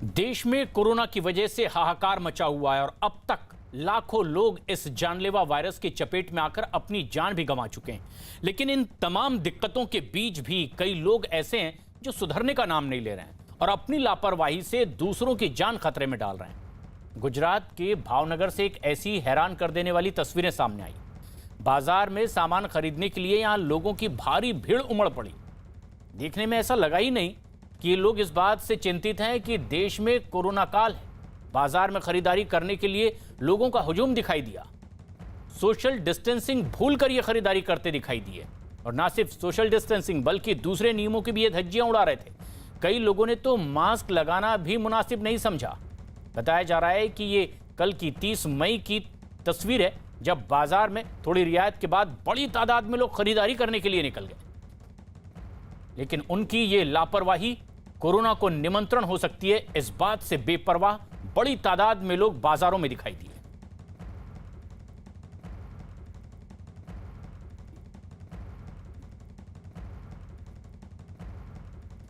देश में कोरोना की वजह से हाहाकार मचा हुआ है और अब तक लाखों लोग इस जानलेवा वायरस की चपेट में आकर अपनी जान भी गंवा चुके हैं। लेकिन इन तमाम दिक्कतों के बीच भी कई लोग ऐसे हैं जो सुधरने का नाम नहीं ले रहे हैं और अपनी लापरवाही से दूसरों की जान खतरे में डाल रहे हैं। गुजरात के भावनगर से एक ऐसी हैरान कर देने वाली तस्वीरें सामने आई। बाजार में सामान खरीदने के लिए यहां लोगों की भारी भीड़ उमड़ पड़ी। देखने में ऐसा लगा ही नहीं कि ये लोग इस बात से चिंतित हैं कि देश में कोरोना काल है। बाजार में खरीदारी करने के लिए लोगों का हुजूम दिखाई दिया। सोशल डिस्टेंसिंग भूलकर ये खरीदारी करते दिखाई दिए और ना सिर्फ सोशल डिस्टेंसिंग बल्कि दूसरे नियमों की भी ये धज्जियां उड़ा रहे थे। कई लोगों ने तो मास्क लगाना भी मुनासिब नहीं समझा। बताया जा रहा है कि ये कल की 30 मई की तस्वीर है, जब बाजार में थोड़ी रियायत के बाद बड़ी तादाद में लोग खरीदारी करने के लिए निकल गए। लेकिन उनकी ये लापरवाही कोरोना को निमंत्रण हो सकती है, इस बात से बेपरवाह बड़ी तादाद में लोग बाजारों में दिखाई दिए।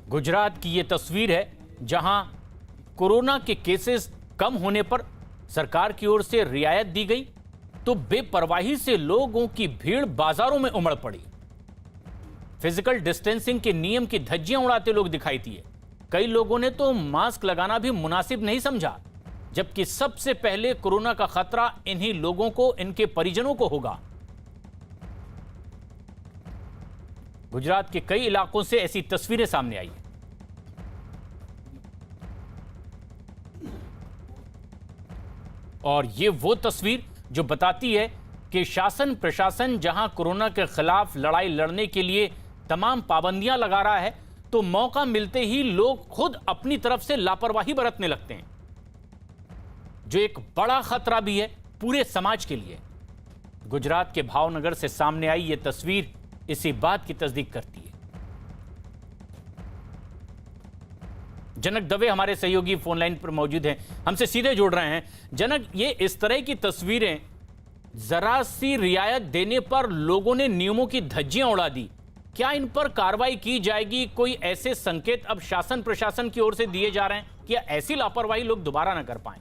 गुजरात की यह तस्वीर है, जहां कोरोना के केसेस कम होने पर सरकार की ओर से रियायत दी गई तो बेपरवाही से लोगों की भीड़ बाजारों में उमड़ पड़ी। फिजिकल डिस्टेंसिंग के नियम की धज्जियां उड़ाते लोग दिखाई दिए। कई लोगों ने तो मास्क लगाना भी मुनासिब नहीं समझा, जबकि सबसे पहले कोरोना का खतरा इन्हीं लोगों को, इनके परिजनों को होगा। गुजरात के कई इलाकों से ऐसी तस्वीरें सामने आई हैं। और ये वो तस्वीर जो बताती है कि शासन प्रशासन जहां कोरोना के खिलाफ लड़ाई लड़ने के लिए तमाम पाबंदियां लगा रहा है, तो मौका मिलते ही लोग खुद अपनी तरफ से लापरवाही बरतने लगते हैं, जो एक बड़ा खतरा भी है पूरे समाज के लिए। गुजरात के भावनगर से सामने आई यह तस्वीर इसी बात की तस्दीक करती है। जनक दवे हमारे सहयोगी फोन लाइन पर मौजूद हैं, हमसे सीधे जुड़ रहे हैं। जनक, ये इस तरह की तस्वीरें, जरा सी रियायत देने पर लोगों ने नियमों की धज्जियां उड़ा दी, क्या इन पर कार्रवाई की जाएगी? कोई ऐसे संकेत अब शासन प्रशासन की ओर से दिए जा रहे हैं कि ऐसी लापरवाही लोग दोबारा ना कर पाएं?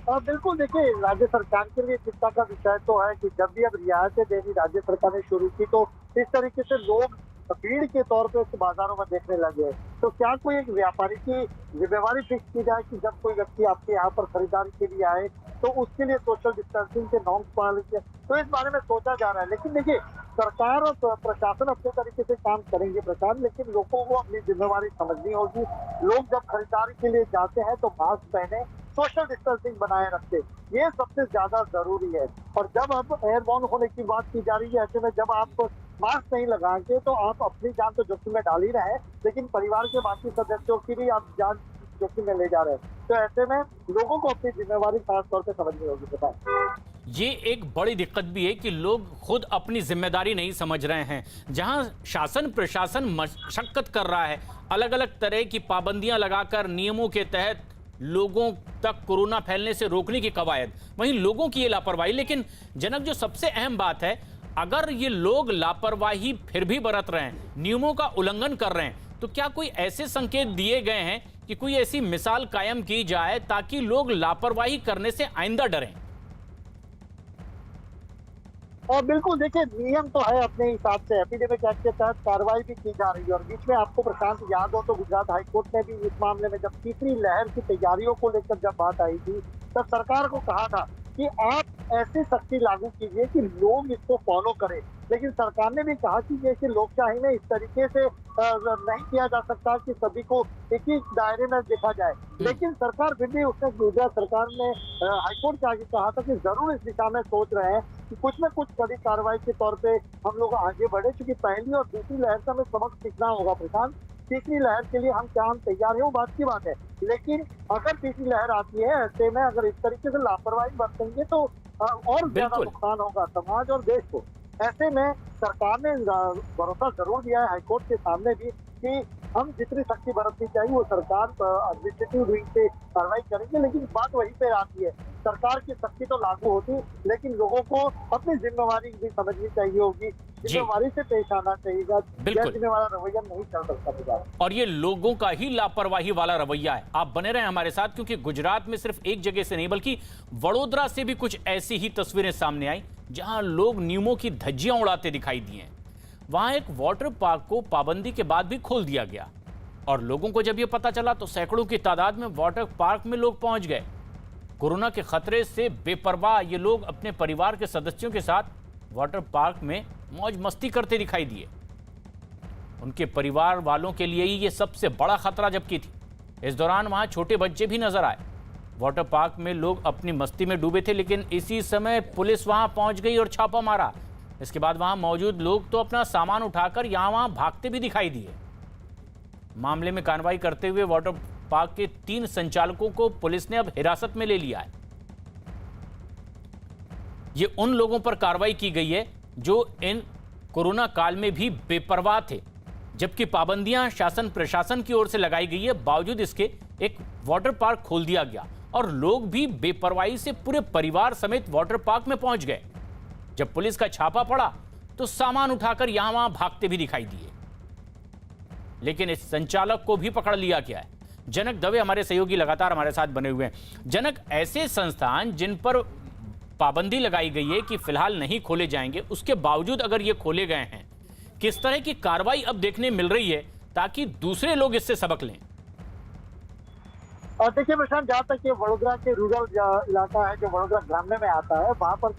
बिल्कुल, देखिए, राज्य सरकार के लिए चिंता का विषय तो है कि जब भी अब रियायतें देनी राज्य सरकार ने शुरू की तो इस तरीके से लोग भीड़ के तौर पे बाजारों में देखने लगे। तो क्या कोई एक व्यापारी की जिम्मेवारी फिक्स की जाए कि जब कोई व्यक्ति आपके यहाँ पर खरीदारी के लिए आए तो उसके लिए सोशल डिस्टेंसिंग के नॉर्म्स पालन किए? तो इस बारे में सोचा जा रहा है। लेकिन देखिए, सरकार और प्रशासन अपने तरीके से काम करेंगे प्रचार, लेकिन लोगों को अपनी जिम्मेवारी समझनी होगी। लोग जब खरीदारी के लिए जाते हैं तो मास्क पहने, सोशल डिस्टेंसिंग बनाए रखते, ये सबसे ज्यादा जरूरी है। और जब अब एयरबॉर्न होने की बात की जा रही है, ऐसे में जब आप मास्क नहीं लगाएंगे तो आप अपनी जान तो जोखिम में डाल ही रहे हैं, लेकिन परिवार के बाकी सदस्यों की भी आप जान जोखिम में ले जा रहे हैं। तो ऐसे में लोगों को अपनी जिम्मेवारी खास तौर पर समझनी होगी। बताएं, ये एक बड़ी दिक्कत भी है कि लोग खुद अपनी जिम्मेदारी नहीं समझ रहे हैं। जहां शासन प्रशासन मशक्कत कर रहा है, अलग अलग तरह की पाबंदियां लगाकर नियमों के तहत लोगों तक कोरोना फैलने से रोकने की कवायद, वहीं लोगों की ये लापरवाही। लेकिन जनक, जो सबसे अहम बात है, अगर ये लोग लापरवाही फिर भी बरत रहे हैं, नियमों का उल्लंघन कर रहे हैं, तो क्या कोई ऐसे संकेत दिए गए हैं कि कोई ऐसी मिसाल कायम की जाए ताकि लोग लापरवाही करने से आइंदा डरें? और बिल्कुल, देखिए, नियम तो है अपने हिसाब से, एपिडेमिक एक्ट के तहत कार्रवाई भी की जा रही है। और बीच में आपको प्रशांत याद हो तो गुजरात हाईकोर्ट ने भी इस मामले में जब तीसरी लहर की तैयारियों को लेकर जब बात आई थी, तब सरकार को कहा था कि आप ऐसी सख्ती लागू कीजिए कि लोग इसको फॉलो करें। लेकिन सरकार ने भी कहा कि जैसे लोकशाही में इस तरीके से नहीं किया जा सकता कि सभी को एक ही दायरे में देखा जाए। लेकिन सरकार फिर भी, उसने गुजरात सरकार ने हाईकोर्ट के आगे कहा था कि जरूर इस दिशा में सोच रहे हैं कि कुछ न कुछ कड़ी कार्रवाई के तौर पे हम लोग आगे बढ़े, क्योंकि पहली और दूसरी लहर से हमें सबक सीखना होगा। प्रशांत, तीसरी लहर के लिए हम तैयार हैं, वो बात की बात है। लेकिन अगर तीसरी लहर आती है, ऐसे में अगर इस तरीके से लापरवाही बरतेंगे तो और ज्यादा नुकसान होगा समाज और देश को। ऐसे में सरकार ने भरोसा जरूर दिया है हाईकोर्ट के सामने भी कि हम जितनी सख्ती बरतनी चाहिए वो सरकार एडमिनिस्ट्रेटिव विंग से कार्रवाई करेंगे, लेकिन बात वहीं पे आती है, सरकार की सख्ती तो लागू होती, लेकिन लोगों को अपनी जिम्मेवारी भी समझनी चाहिए होगी, जिम्मेवारी से पेश आना चाहिएगा। बिल्कुल। जिम्मेवार रवैया नहीं चल सकता। और ये लोगों का ही लापरवाही वाला रवैया है। आप बने रहें हमारे साथ, क्योंकि गुजरात में सिर्फ एक जगह से नहीं बल्कि वडोदरा से भी कुछ ऐसी ही तस्वीरें सामने आई जहां लोग नियमों की धज्जियां उड़ाते दिखाई दिए। वहां एक वाटर पार्क को पाबंदी के बाद भी खोल दिया गया और लोगों को जब यह पता चला तो सैकड़ों की तादाद में वाटर पार्क में लोग पहुंच गए। कोरोना के खतरे से बेपरवाह ये लोग अपने परिवार के सदस्यों के साथ वाटर पार्क में मौज मस्ती करते दिखाई दिए। उनके परिवार वालों के लिए ही ये सबसे बड़ा खतरा जबकि थी। इस दौरान वहां छोटे बच्चे भी नजर आए। वाटर पार्क में लोग अपनी मस्ती में डूबे थे, लेकिन इसी समय पुलिस वहां पहुंच गई और छापा मारा। इसके बाद वहां मौजूद लोग तो अपना सामान उठाकर यहां वहां भागते भी दिखाई दिए। मामले में कार्रवाई करते हुए वाटर पार्क के 3 संचालकों को पुलिस ने अब हिरासत में ले लिया है। ये उन लोगों पर कार्रवाई की गई है जो इन कोरोना काल में भी बेपरवाह थे, जबकि पाबंदियां शासन प्रशासन की ओर से लगाई गई है। बावजूद इसके एक वाटर पार्क खोल दिया गया और लोग भी बेपरवाही से पूरे परिवार समेत वाटर पार्क में पहुंच गए। जब पुलिस का छापा पड़ा तो सामान उठाकर यहां वहां भागते भी दिखाई दिए, लेकिन इस संचालक को भी पकड़ लिया गया है। जनक दवे हमारे सहयोगी लगातार हमारे साथ बने हुए हैं। जनक, ऐसे संस्थान जिन पर पाबंदी लगाई गई है कि फिलहाल नहीं खोले जाएंगे, उसके बावजूद अगर ये खोले गए हैं, किस तरह की कार्रवाई अब देखने मिल रही है ताकि दूसरे लोग इससे सबक लें? और देखिए प्रशांत, जहाँ तक ये वडोदरा के रूरल इलाका है जो वडोदरा ग्राम्य में आता है, वहाँ पर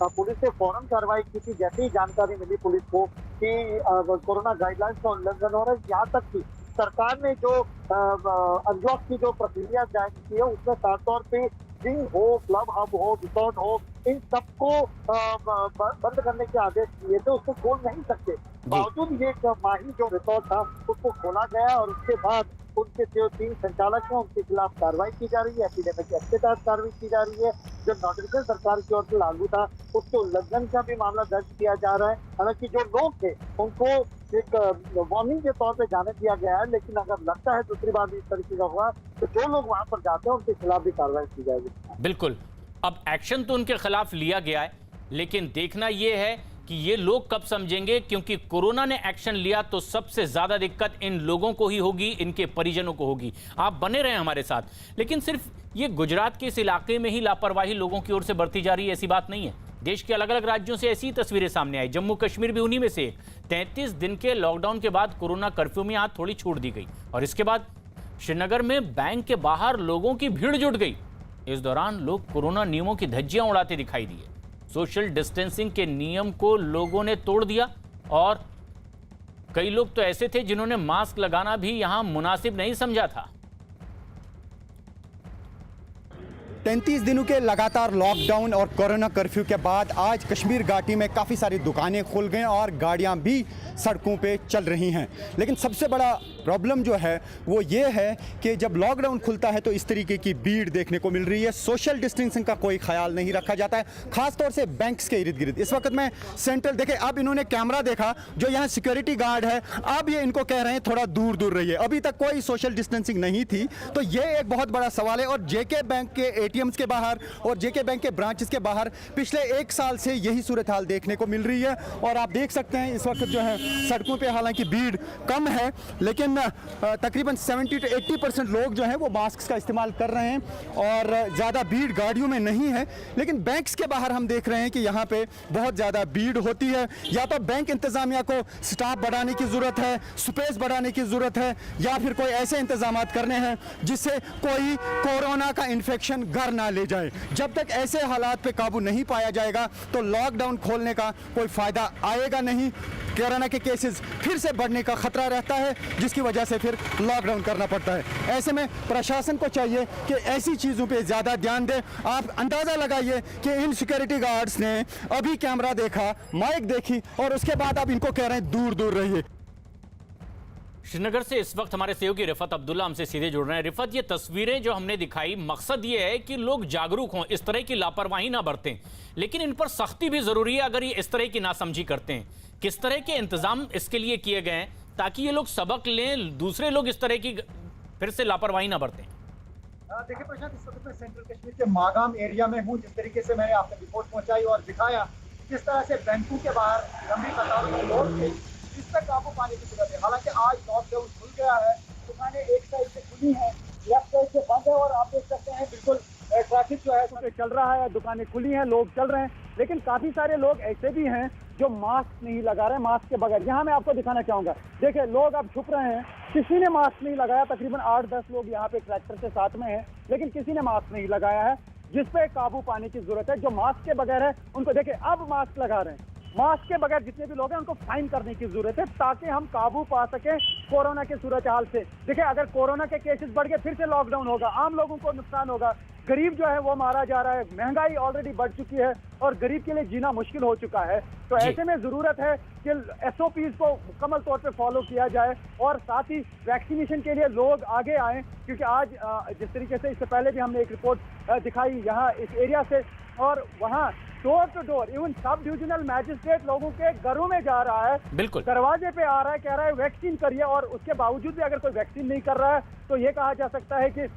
पुलिस ने फौरन कार्रवाई की थी जैसे ही जानकारी मिली पुलिस को कि कोरोना गाइडलाइंस का उल्लंघन हो रहा है। यहाँ तक कि सरकार ने जो अनलॉक की जो प्रक्रिया जारी की है उसमें साफ तौर पे जिम हो, क्लब हब हो, रिसोर्ट हो, इन सबको बंद करने के आदेश दिए थे, उसको खोल नहीं सकते। बावजूद ये माही जो रिसोर्ट था उसको खोला गया और उसके बाद उनके जो 3 संचालक हैं उनके खिलाफ कार्रवाई की जा रही है। एपिडेमिक एक्ट के तहत कार्रवाई की जा रही है। जो नोटिफिकेशन सरकार की ओर से लागू था उसके उल्लंघन का भी मामला दर्ज किया जा रहा है। हालांकि जो लोग थे उनको एक वार्निंग के तौर पे जाने दिया गया है, लेकिन अगर लगता है दूसरी बार इस तरीके का हुआ तो जो लोग वहां पर जाते हैं उनके खिलाफ भी कार्रवाई की जाएगी। बिल्कुल, अब एक्शन तो उनके खिलाफ लिया गया है, लेकिन देखना यह है कि ये लोग कब समझेंगे, क्योंकि कोरोना ने एक्शन लिया तो सबसे ज्यादा दिक्कत इन लोगों को ही होगी, इनके परिजनों को होगी। आप बने रहें हमारे साथ। लेकिन सिर्फ ये गुजरात के इस इलाके में ही लापरवाही लोगों की ओर से बरती जा रही है ऐसी बात नहीं है। देश के अलग अलग राज्यों से ऐसी तस्वीरें सामने आई। जम्मू कश्मीर भी उन्हीं में से एक। 33 दिन के लॉकडाउन के बाद कोरोना कर्फ्यू में यहाँ थोड़ी छूट दी गई और इसके बाद श्रीनगर में बैंक के बाहर लोगों की भीड़ जुट गई। इस दौरान लोग कोरोना नियमों की धज्जियां उड़ाते दिखाई दिए। सोशल डिस्टेंसिंग के नियम को लोगों ने तोड़ दिया और कई लोग तो ऐसे थे जिन्होंने मास्क लगाना भी यहां मुनासिब नहीं समझा था। 33 दिनों के लगातार लॉकडाउन और कोरोना कर्फ्यू के बाद आज कश्मीर घाटी में काफ़ी सारी दुकानें खुल गई और गाड़ियां भी सड़कों पे चल रही हैं। लेकिन सबसे बड़ा प्रॉब्लम जो है वो ये है कि जब लॉकडाउन खुलता है तो इस तरीके की भीड़ देखने को मिल रही है। सोशल डिस्टेंसिंग का कोई ख्याल नहीं रखा जाता है, खासतौर से बैंक्स के इर्द गिर्द। इस वक्त मैं सेंट्रल देखे, अब इन्होंने कैमरा देखा, जो यहाँ सिक्योरिटी गार्ड है अब ये इनको कह रहे हैं थोड़ा दूर दूर रहिए। अभी तक कोई सोशल डिस्टेंसिंग नहीं थी, तो ये एक बहुत बड़ा सवाल है। और जेके बैंक के एटीएम्स के बाहर और जेके बैंक के ब्रांचेस के बाहर पिछले 1 साल से यही सूरत हाल देखने को मिल रही है। और आप देख सकते हैं इस वक्त जो है सड़कों पे हालांकि भीड़ कम है, लेकिन तकरीबन 70 से 80% लोग जो हैं वो मास्क का इस्तेमाल कर रहे हैं और ज़्यादा भीड़ गाड़ियों में नहीं है। लेकिन बैंक्स के बाहर हम देख रहे हैं कि यहाँ पे बहुत ज़्यादा भीड़ होती है। या तो बैंक इंतज़ामिया को स्टाफ बढ़ाने की ज़रूरत है, स्पेस बढ़ाने की ज़रूरत है, या फिर कोई ऐसे इंतजाम करने हैं जिससे कोई कोरोना का इन्फेक्शन घर ना ले जाए। जब तक ऐसे हालात पे काबू नहीं पाया जाएगा तो लॉकडाउन खोलने का कोई फ़ायदा आएगा नहीं। कोरोना के केसेस फिर से बढ़ने का खतरा रहता है, जिसकी वजह से फिर लॉकडाउन करना पड़ता है। ऐसे में प्रशासन को चाहिए कि ऐसी चीज़ों पे ज़्यादा ध्यान दे। आप अंदाज़ा लगाइए कि इन सिक्योरिटी गार्ड्स ने अभी कैमरा देखा, माइक देखी और उसके बाद आप इनको कह रहे हैं दूर दूर रहिए। श्रीनगर से इस वक्त हमारे सहयोगी रिफत अब्दुल्ला हमसे सीधे जुड़ रहे हैं। रिफत, ये तस्वीरें जो हमने दिखाई, मकसद ये है कि लोग जागरूक हों, इस तरह की लापरवाही ना बरतें, लेकिन इन पर सख्ती भी जरूरी है अगर ये इस तरह की नासमझी करते हैं। किस तरह के इंतजाम इसके लिए किए गए हैं ताकि ये लोग सबक लें, दूसरे लोग इस तरह की फिर से लापरवाही ना बरतें? देखिए प्रशांत, इस वक्त मैं सेंट्रल कश्मीर के मागाम एरिया में हूँ। जिस तरीके से मैंने आपको रिपोर्ट पहुंचाई और दिखाया किस तरह से बैंकों के बाहर लंबी कतारों में लोग थे, इस पर काबू पाने की जरूरत है। हालांकि आज लॉकडाउन खुल गया है, दुकानें एक साइड से खुली हैं, लेफ्ट साइड से बंद है और आप देख सकते हैं बिल्कुल ट्रैफिक जो है चल रहा है, दुकानें खुली हैं, लोग चल रहे हैं। लेकिन काफी सारे लोग ऐसे भी हैं जो मास्क नहीं लगा रहे, मास्क के बगैर। यहाँ मैं आपको दिखाना चाहूंगा, देखिए लोग अब छुप रहे हैं, किसी ने मास्क नहीं लगाया। तकरीबन 8-10 लोग यहाँ पे ट्रैक्टर के साथ में हैं, लेकिन किसी ने मास्क नहीं लगाया है, जिस पे काबू पाने की जरूरत है। जो मास्क के बगैर है उनको देखिए अब मास्क लगा रहे हैं। मास्क के बगैर जितने भी लोग हैं उनको फाइन करने की जरूरत है, ताकि हम काबू पा सके कोरोना के सूरत हाल से। देखिए अगर कोरोना के केसेस बढ़ गए, फिर से लॉकडाउन होगा, आम लोगों को नुकसान होगा, गरीब जो है वो मारा जा रहा है, महंगाई ऑलरेडी बढ़ चुकी है और गरीब के लिए जीना मुश्किल हो चुका है। तो ऐसे में जरूरत है कि SOPs को मुकम्मल तौर पे फॉलो किया जाए और साथ ही वैक्सीनेशन के लिए लोग आगे आए। क्योंकि आज जिस तरीके से इससे पहले भी हमने एक रिपोर्ट दिखाई यहाँ इस एरिया से, और वहाँ door to door even sub divisional magistrate लोगों के घरों में जा रहा है, बिल्कुल दरवाजे पे आ रहा है, कह रहा है वैक्सीन करिए। और उसके बावजूद भी अगर कोई वैक्सीन नहीं कर रहा है तो ये कहा जा सकता है कि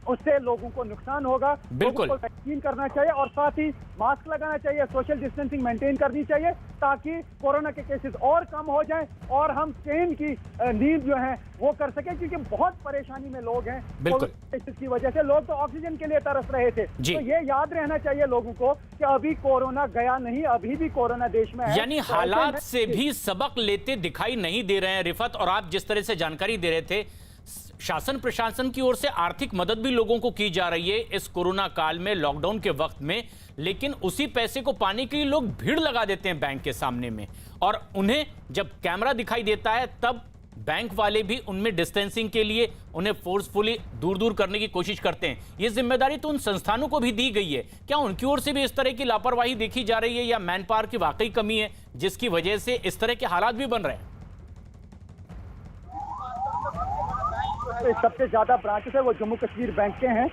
उससे लोगों को नुकसान होगा। बिल्कुल। लोगों को वैक्सीन करना चाहिए और साथ ही मास्क लगाना चाहिए, सोशल डिस्टेंसिंग मेंटेन करनी चाहिए, ताकि कोरोना के केसेस और कम हो जाएं और हम चैन की नींद जो है वो कर सकें। क्योंकि बहुत परेशानी में लोग हैं कोविड की वजह से, लोग तो ऑक्सीजन के लिए तरस रहे थे। तो ये याद रहना चाहिए लोगों को कि अभी कोरोना गया नहीं, अभी भी कोरोना देश में है। यानी हालात से भी सबक लेते दिखाई नहीं दे रहे हैं रिफत। और आप जिस तरह से जानकारी दे रहे थे, शासन प्रशासन की ओर से आर्थिक मदद भी लोगों को की जा रही है इस कोरोना काल में, लॉकडाउन के वक्त में, लेकिन उसी पैसे को पाने के लिए लोग भीड़ लगा देते हैं बैंक के सामने में, और उन्हें जब कैमरा दिखाई देता है तब बैंक वाले भी उनमें डिस्टेंसिंग के लिए उन्हें फोर्सफुली दूर दूर करने की कोशिश करते हैं। ये जिम्मेदारी तो उन संस्थानों को भी दी गई है, क्या उनकी ओर से भी इस तरह की लापरवाही देखी जा रही है, या मैन पावर की वाकई कमी है जिसकी वजह से इस तरह के हालात भी बन रहे हैं? सबसे ज्यादा ब्रांचेस है वो जम्मू कश्मीर बैंक के हैं,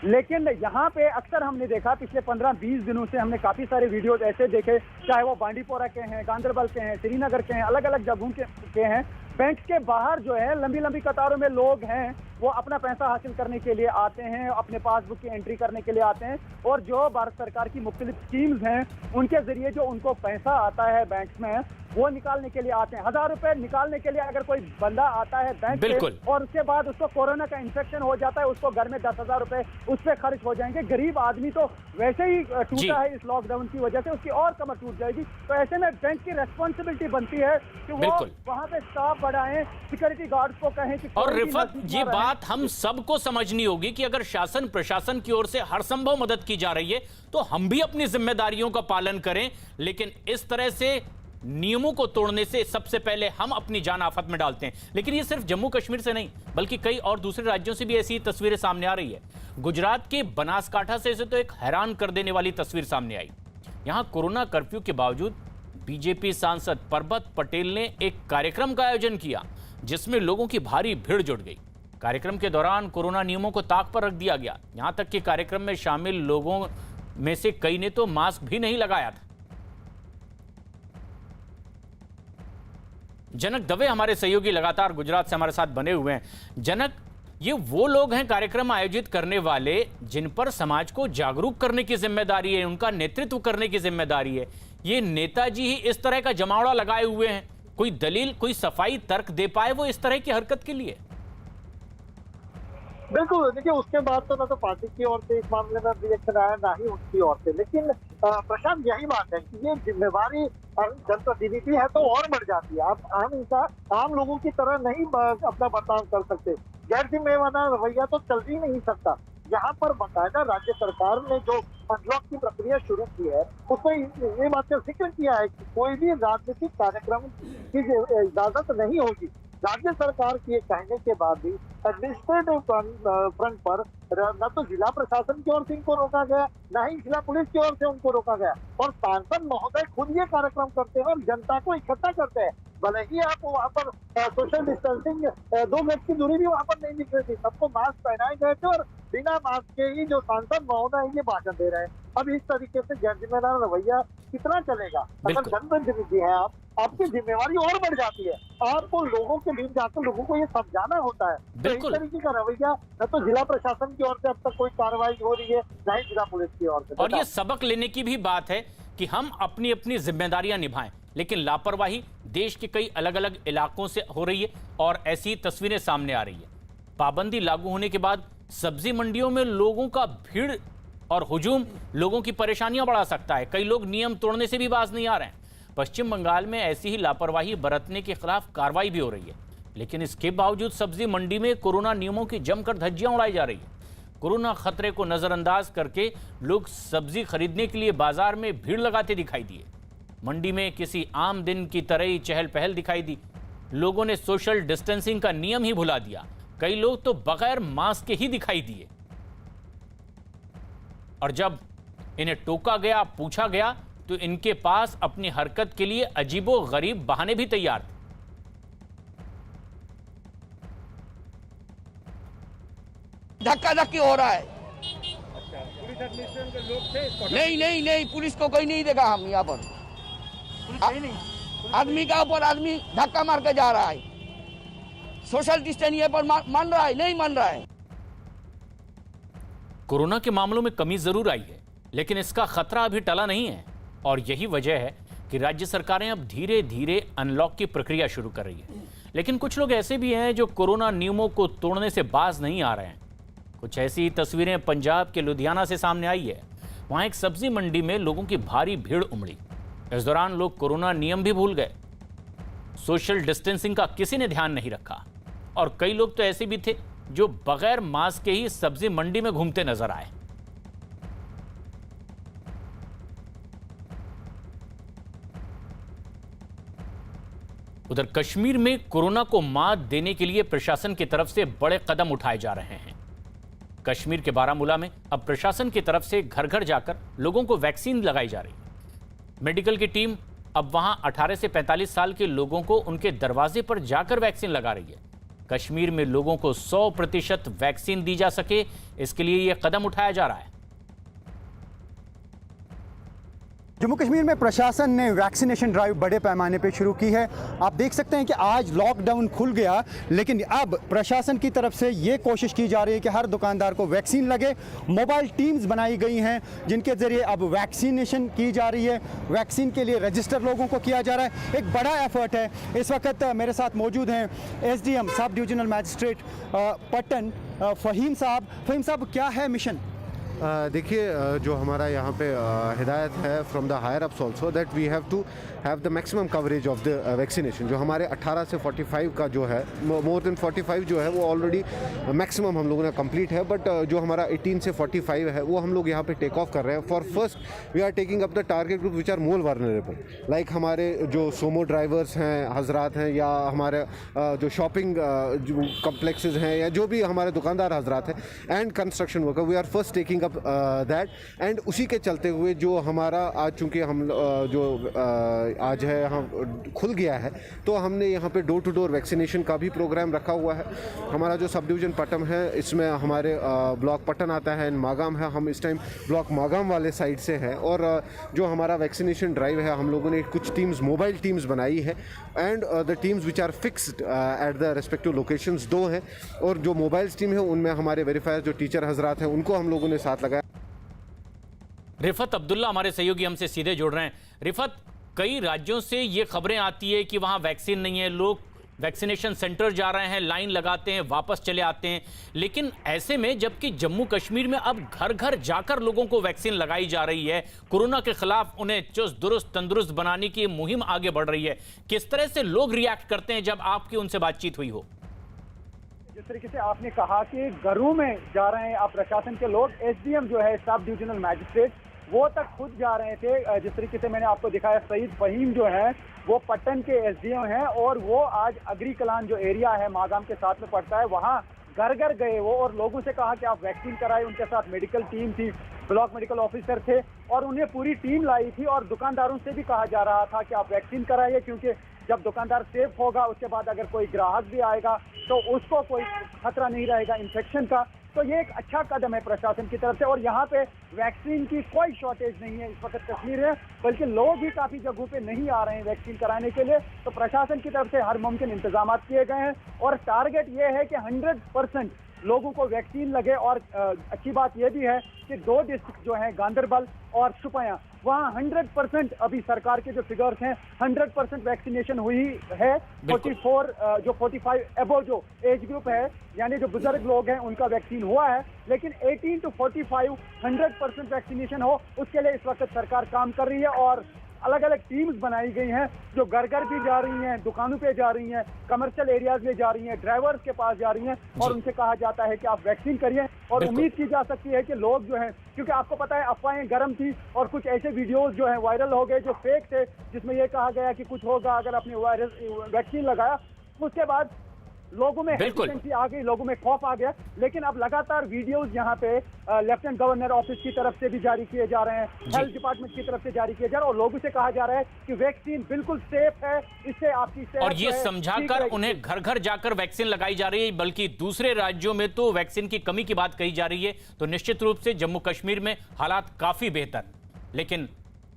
लेकिन यहाँ पे अक्सर हमने देखा पिछले 15-20 दिनों से हमने काफी सारे वीडियोस ऐसे देखे, चाहे वो बांडीपोरा के हैं, गांदरबल के हैं, श्रीनगर के हैं, अलग अलग जगहों के हैं। बैंक के बाहर जो है लंबी लंबी कतारों में लोग हैं, वो अपना पैसा हासिल करने के लिए आते हैं, अपने पासबुक की एंट्री करने के लिए आते हैं, और जो भारत सरकार की मुख्तलिफ स्कीम्स हैं उनके जरिए जो उनको पैसा आता है बैंक में वो निकालने के लिए आते हैं। 1000 रुपए निकालने के लिए अगर कोई बंदा आता है बैंक से और उसके बाद उसको कोरोना का इन्फेक्शन हो जाता है, उसको घर में 10,000 रुपए उस पर खर्च हो जाएंगे। गरीब आदमी तो वैसे ही टूटा है इस लॉकडाउन की वजह से, उसकी और कमर टूट जाएगी। तो ऐसे में बैंक की रेस्पॉन्सिबिलिटी बनती है कि वो वहाँ पे स्टाफ बढ़ाएं, सिक्योरिटी गार्ड्स को कहें कि। और रिफत, ये बात हम सबको समझनी होगी कि अगर शासन प्रशासन की ओर से हर संभव मदद की जा रही है तो हम भी अपनी जिम्मेदारियों का पालन करें, लेकिन इस तरह से नियमों को तोड़ने से सबसे पहले हम अपनी जान आफत में डालते हैं। लेकिन ये सिर्फ जम्मू कश्मीर से नहीं बल्कि कई और दूसरे राज्यों से भी ऐसी तस्वीरें सामने आ रही है। गुजरात के बनासकांठा से तो एक हैरान कर देने वाली तस्वीर सामने आई। यहां कोरोना कर्फ्यू के बावजूद बीजेपी सांसद परबत पटेल ने एक कार्यक्रम का आयोजन किया जिसमें लोगों की भारी भीड़ जुट गई। कार्यक्रम के दौरान कोरोना नियमों को ताक पर रख दिया गया, यहां तक कि कार्यक्रम में शामिल लोगों में से कई ने तो मास्क भी नहीं लगाया था। जनक दवे हमारे सहयोगी लगातार गुजरात से हमारे साथ बने हुए हैं। जनक, ये वो लोग हैं कार्यक्रम आयोजित करने वाले जिन पर समाज को जागरूक करने की जिम्मेदारी है, उनका नेतृत्व करने की जिम्मेदारी है। ये नेताजी ही इस तरह का जमावड़ा लगाए हुए हैं, कोई दलील, कोई सफाई तर्क दे पाए वो इस तरह की हरकत के लिए? बिल्कुल, देखिए उसके बाद तो ना तो पार्टी की ओर से इस मामले में रिएक्शन आया, ना ही उनकी ओर से। लेकिन प्रशांत, यही बात है कि ये जिम्मेवारी जनप्रतिनिधि है तो और बढ़ जाती है। आप आम लोगों की तरह नहीं अपना बर्ताव कर सकते। गैर जिम्मेवार रवैया तो चल ही नहीं सकता। यहाँ पर बाकायदा राज्य सरकार ने जो अनलॉक की प्रक्रिया शुरू की है उसमें ये बात का जिक्र किया है कि कोई भी राजनीतिक कार्यक्रम की इजाजत नहीं होगी। राज्य सरकार के कहने के बाद भी एडमिनिस्ट्रेटिव फ्रंट पर न तो जिला प्रशासन की ओर से इनको रोका गया, न ही जिला पुलिस की ओर से उनको रोका गया। और सांसद महोदय खुद ये कार्यक्रम करते हैं और जनता को इकट्ठा करते हैं। भले ही आप वहाँ पर सोशल डिस्टेंसिंग 2 गज की दूरी भी वहाँ पर नहीं दिख रही थी, सबको मास्क पहनाए गए थे और बिना मास्क के ही जो सांसद महोदय है ये भाषण दे रहे हैं। अब इस तरीके से गैर जिम्मेदार रवैया कितना चलेगा? अगर बिल्कुल। जनप्रतिनिधि है आप, आपकी जिम्मेवारी और बढ़ जाती है। आपको लोगों के बीच जाकर लोगों को ये समझाना होता है। तो इस बिल्कुल। तरीके का रवैया न तो जिला प्रशासन की ओर से अब तक कोई कार्रवाई हो रही है, न ही जिला पुलिस की ओर से। और ये सबक लेने की भी बात है कि हम अपनी अपनी जिम्मेदारियां निभाएं, लेकिन लापरवाही देश के कई अलग अलग इलाकों से हो रही है और ऐसी तस्वीरें सामने आ रही है। पाबंदी लागू होने के बाद सब्जी मंडियों में लोगों का भीड़ और हुजूम लोगों की परेशानियां बढ़ा सकता है। कई लोग नियम तोड़ने से भी बाज नहीं आ रहे हैं। पश्चिम बंगाल में ऐसी ही लापरवाही बरतने के खिलाफ कार्रवाई भी हो रही है, लेकिन इसके बावजूद सब्जी मंडी में कोरोना नियमों की जमकर धज्जियां उड़ाई जा रही है। कोरोना खतरे को नजरअंदाज करके लोग सब्जी खरीदने के लिए बाजार में भीड़ लगाते दिखाई दिए। मंडी में किसी आम दिन की तरह ही चहल पहल दिखाई दी। लोगों ने सोशल डिस्टेंसिंग का नियम ही भुला दिया। कई लोग तो बगैर मास्क के ही दिखाई दिए और जब इन्हें टोका गया, पूछा गया, तो इनके पास अपनी हरकत के लिए अजीबो गरीब बहाने भी तैयार थे। धक्का धक्की हो रहा है। पुलिस एडमिनिस्ट्रेशन के लोग थे? नहीं, पुलिस को कोई नहीं देखा हम यहाँ पर। आदमी का ऊपर आदमी धक्का मार के जा रहा है। सोशल डिस्टेंस ये पर मान रहा है, नहीं मान रहा है। कोरोना के मामलों में कमी जरूर आई है, लेकिन इसका खतरा अभी टला नहीं है और यही वजह है कि राज्य सरकारें अब धीरे धीरे अनलॉक की प्रक्रिया शुरू कर रही है। लेकिन कुछ लोग ऐसे भी हैं जो कोरोना नियमों को तोड़ने से बाज नहीं आ रहे हैं। कुछ ऐसी तस्वीरें पंजाब के लुधियाना से सामने आई है। वहां एक सब्जी मंडी में लोगों की भारी भीड़ उमड़ी। इस दौरान लोग कोरोना नियम भी भूल गए। सोशल डिस्टेंसिंग का किसी ने ध्यान नहीं रखा और कई लोग तो ऐसे भी थे जो बगैर मास्क के ही सब्जी मंडी में घूमते नजर आए। उधर कश्मीर में कोरोना को मात देने के लिए प्रशासन की तरफ से बड़े कदम उठाए जा रहे हैं। कश्मीर के बारामूला में अब प्रशासन की तरफ से घर घर जाकर लोगों को वैक्सीन लगाई जा रही है। मेडिकल की टीम अब वहां 18 से 45 साल के लोगों को उनके दरवाजे पर जाकर वैक्सीन लगा रही है। कश्मीर में लोगों को 100% वैक्सीन दी जा सके, इसके लिए यह कदम उठाया जा रहा है। जम्मू कश्मीर में प्रशासन ने वैक्सीनेशन ड्राइव बड़े पैमाने पर शुरू की है। आप देख सकते हैं कि आज लॉकडाउन खुल गया, लेकिन अब प्रशासन की तरफ से ये कोशिश की जा रही है कि हर दुकानदार को वैक्सीन लगे। मोबाइल टीम्स बनाई गई हैं जिनके ज़रिए अब वैक्सीनेशन की जा रही है। वैक्सीन के लिए रजिस्टर लोगों को किया जा रहा है। एक बड़ा एफर्ट है। इस वक्त मेरे साथ मौजूद हैं SDM सब डिविजनल मैजिस्ट्रेट पट्टन फ़हीम साहब। फ़हीम साहब, क्या है मिशन? देखिए, जो हमारा यहाँ पे हिदायत है from the higher ups also that we have to have the maximum coverage of the vaccination. जो हमारे 18 से 45 का जो है, मोर देन 45 जो है वो ऑलरेडी मैक्सिमम हम लोगों ने कंप्लीट है, बट जो हमारा 18 से 45 है वो हम लोग यहाँ पे टेक ऑफ कर रहे हैं। For first we are taking up the target group which are more vulnerable, like हमारे जो सोमो ड्राइवर्स हैं, हजरात हैं, या हमारे जो शॉपिंग कम्प्लेक्सेज हैं, या जो भी हमारे दुकानदार हजरात हैं, and construction worker, we are first taking up that. And उसी के चलते हुए जो हमारा आज चूँकि हम जो आज है हम खुल गया है, तो हमने यहाँ पे डोर टू डोर वैक्सीनेशन का भी प्रोग्राम रखा हुआ है। हमारा जो सब डिवीज़न पट्टन है, इसमें हमारे ब्लॉक पट्टन आता है, मागाम है। हम इस टाइम ब्लॉक मागाम वाले साइड से हैं और जो हमारा वैक्सीनेशन ड्राइव है, हम लोगों ने कुछ टीम्स, मोबाइल टीम्स बनाई है, and the teams which are fixed at the respective locations 2 हैं, और जो मोबाइल टीम है उनमें हमारे वेरीफायर जो टीचर हजरात हैं उनको हम लोगों ने साथ लगाया। रिफत अब्दुल्ला हमारे सहयोगी हमसे सीधे जुड़ रहे हैं। रिफत, कई राज्यों से ये खबरें आती है कि वहां वैक्सीन नहीं है, लोग वैक्सीनेशन सेंटर जा रहे हैं, लाइन लगाते हैं, वापस चले आते हैं, लेकिन ऐसे में जबकि जम्मू कश्मीर में अब घर घर जाकर लोगों को वैक्सीन लगाई जा रही है, कोरोना के खिलाफ उन्हें चुस्त दुरुस्त तंदुरुस्त बनाने की मुहिम आगे बढ़ रही है, किस तरह से लोग रिएक्ट करते हैं जब आपकी उनसे बातचीत हुई हो? जिस तरीके से आपने कहा कि घरों में जा रहे हैं आप प्रशासन के लोग, SDM जो है सब डिविजनल मैजिस्ट्रेट, वो तक खुद जा रहे थे। जिस तरीके से मैंने आपको दिखाया, सईद फ़हीम जो है वो पट्टन के SDM हैं और वो आज अग्री कलान जो एरिया है मागाम के साथ में पड़ता है, वहाँ घर घर गए वो और लोगों से कहा कि आप वैक्सीन कराएं। उनके साथ मेडिकल टीम थी, ब्लॉक मेडिकल ऑफिसर थे और उन्हें पूरी टीम लाई थी, और दुकानदारों से भी कहा जा रहा था कि आप वैक्सीन कराइए, क्योंकि जब दुकानदार सेफ होगा उसके बाद अगर कोई ग्राहक भी आएगा तो उसको कोई खतरा नहीं रहेगा इन्फेक्शन का। तो ये एक अच्छा कदम है प्रशासन की तरफ से। और यहाँ पे वैक्सीन की कोई शॉर्टेज नहीं है इस वक्त कश्मीर में, बल्कि लोग ही काफी जगहों पे नहीं आ रहे हैं वैक्सीन कराने के लिए। तो प्रशासन की तरफ से हर मुमकिन इंतजाम किए गए हैं और टारगेट ये है कि 100% लोगों को वैक्सीन लगे। और अच्छी बात यह भी है कि 2 डिस्ट्रिक्ट जो हैं गांधरबल और शुपियां, वहाँ 100% अभी सरकार के जो फिगर्स हैं 100% वैक्सीनेशन हुई है। 44 जो 45 एबो जो एज ग्रुप है, यानी जो बुजुर्ग लोग हैं, उनका वैक्सीन हुआ है। लेकिन 18 to 45 100% वैक्सीनेशन हो, उसके लिए इस वक्त सरकार काम कर रही है। और अलग अलग टीम्स बनाई गई हैं जो घर घर भी जा रही हैं, दुकानों पे जा रही हैं, कमर्शियल एरियाज में जा रही हैं, ड्राइवर्स के पास जा रही हैं और उनसे कहा जाता है कि आप वैक्सीन करिए। और उम्मीद की जा सकती है कि लोग जो हैं, क्योंकि आपको पता है अफवाहें गर्म थी और कुछ ऐसे वीडियोस जो हैं वायरल हो गए जो फेक थे, जिसमें यह कहा गया कि कुछ होगा अगर आपने वैक्सीन लगाया। उसके बाद लोगों में हेजिटेंसी आ गई, लोगों में खौफ आ गया। लेकिन अब लगातार वीडियोस यहाँ पे लेफ्टिनेंट गवर्नर ऑफिस की तरफ से भी जारी किए जा रहे हैं, हेल्थ डिपार्टमेंट की तरफ से जारी किए जा रहे हैं और लोगों से कहा जा रहा है कि वैक्सीन बिल्कुल सेफ है, इससे आपकी सेहत और ये समझाकर उन्हें घर घर जाकर वैक्सीन लगाई जा रही है। बल्कि दूसरे राज्यों में तो वैक्सीन की कमी की बात कही जा रही है। तो निश्चित रूप से जम्मू कश्मीर में हालात काफी बेहतर, लेकिन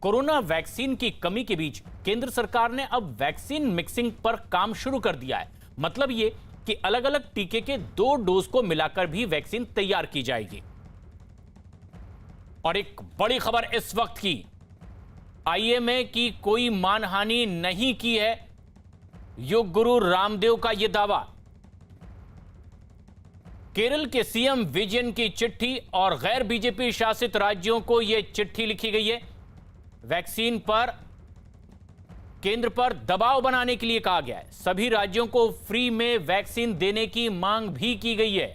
कोरोना वैक्सीन की कमी के बीच केंद्र सरकार ने अब वैक्सीन मिक्सिंग पर काम शुरू कर दिया है। मतलब ये कि अलग अलग टीके के 2 डोज को मिलाकर भी वैक्सीन तैयार की जाएगी। और एक बड़ी खबर इस वक्त की, आईएमए की कोई मानहानि नहीं की है, योग गुरु रामदेव का यह दावा। केरल के सीएम विजयन की चिट्ठी और गैर बीजेपी शासित राज्यों को यह चिट्ठी लिखी गई है। वैक्सीन पर केंद्र पर दबाव बनाने के लिए कहा गया है। सभी राज्यों को फ्री में वैक्सीन देने की मांग भी की गई है।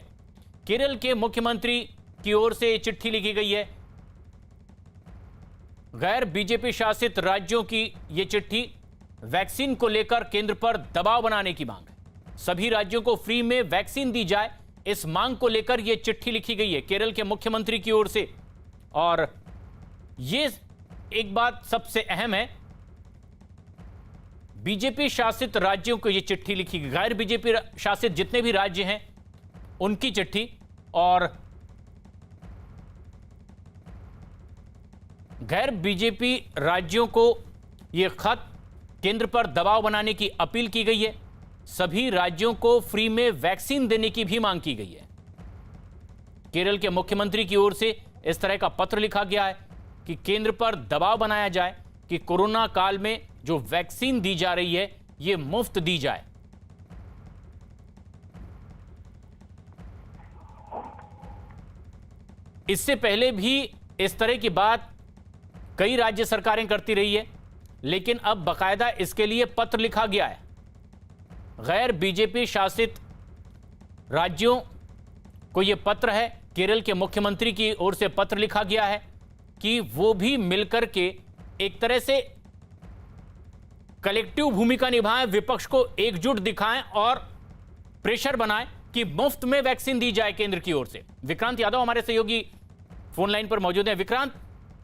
केरल के मुख्यमंत्री की ओर से चिट्ठी लिखी गई है। गैर बीजेपी शासित राज्यों की यह चिट्ठी वैक्सीन को लेकर केंद्र पर दबाव बनाने की मांग है। सभी राज्यों को फ्री में वैक्सीन दी जाए, इस मांग को लेकर यह चिट्ठी लिखी गई है केरल के मुख्यमंत्री की ओर से। और यह एक बात सबसे अहम है, बीजेपी शासित राज्यों को यह चिट्ठी लिखी गई, गैर बीजेपी शासित जितने भी राज्य हैं उनकी चिट्ठी। और गैर बीजेपी राज्यों को यह खत केंद्र पर दबाव बनाने की अपील की गई है। सभी राज्यों को फ्री में वैक्सीन देने की भी मांग की गई है। केरल के मुख्यमंत्री की ओर से इस तरह का पत्र लिखा गया है कि केंद्र पर दबाव बनाया जाए कि कोरोना काल में जो वैक्सीन दी जा रही है यह मुफ्त दी जाए। इससे पहले भी इस तरह की बात कई राज्य सरकारें करती रही है, लेकिन अब बाकायदा इसके लिए पत्र लिखा गया है। गैर बीजेपी शासित राज्यों को यह पत्र है, केरल के मुख्यमंत्री की ओर से पत्र लिखा गया है कि वो भी मिलकर के एक तरह से कलेक्टिव भूमिका निभाएं, विपक्ष को एकजुट दिखाएं और प्रेशर बनाएं कि मुफ्त में वैक्सीन दी जाए केंद्र की ओर से। विक्रांत यादव हमारे सहयोगी फोन लाइन पर मौजूद हैं। विक्रांत,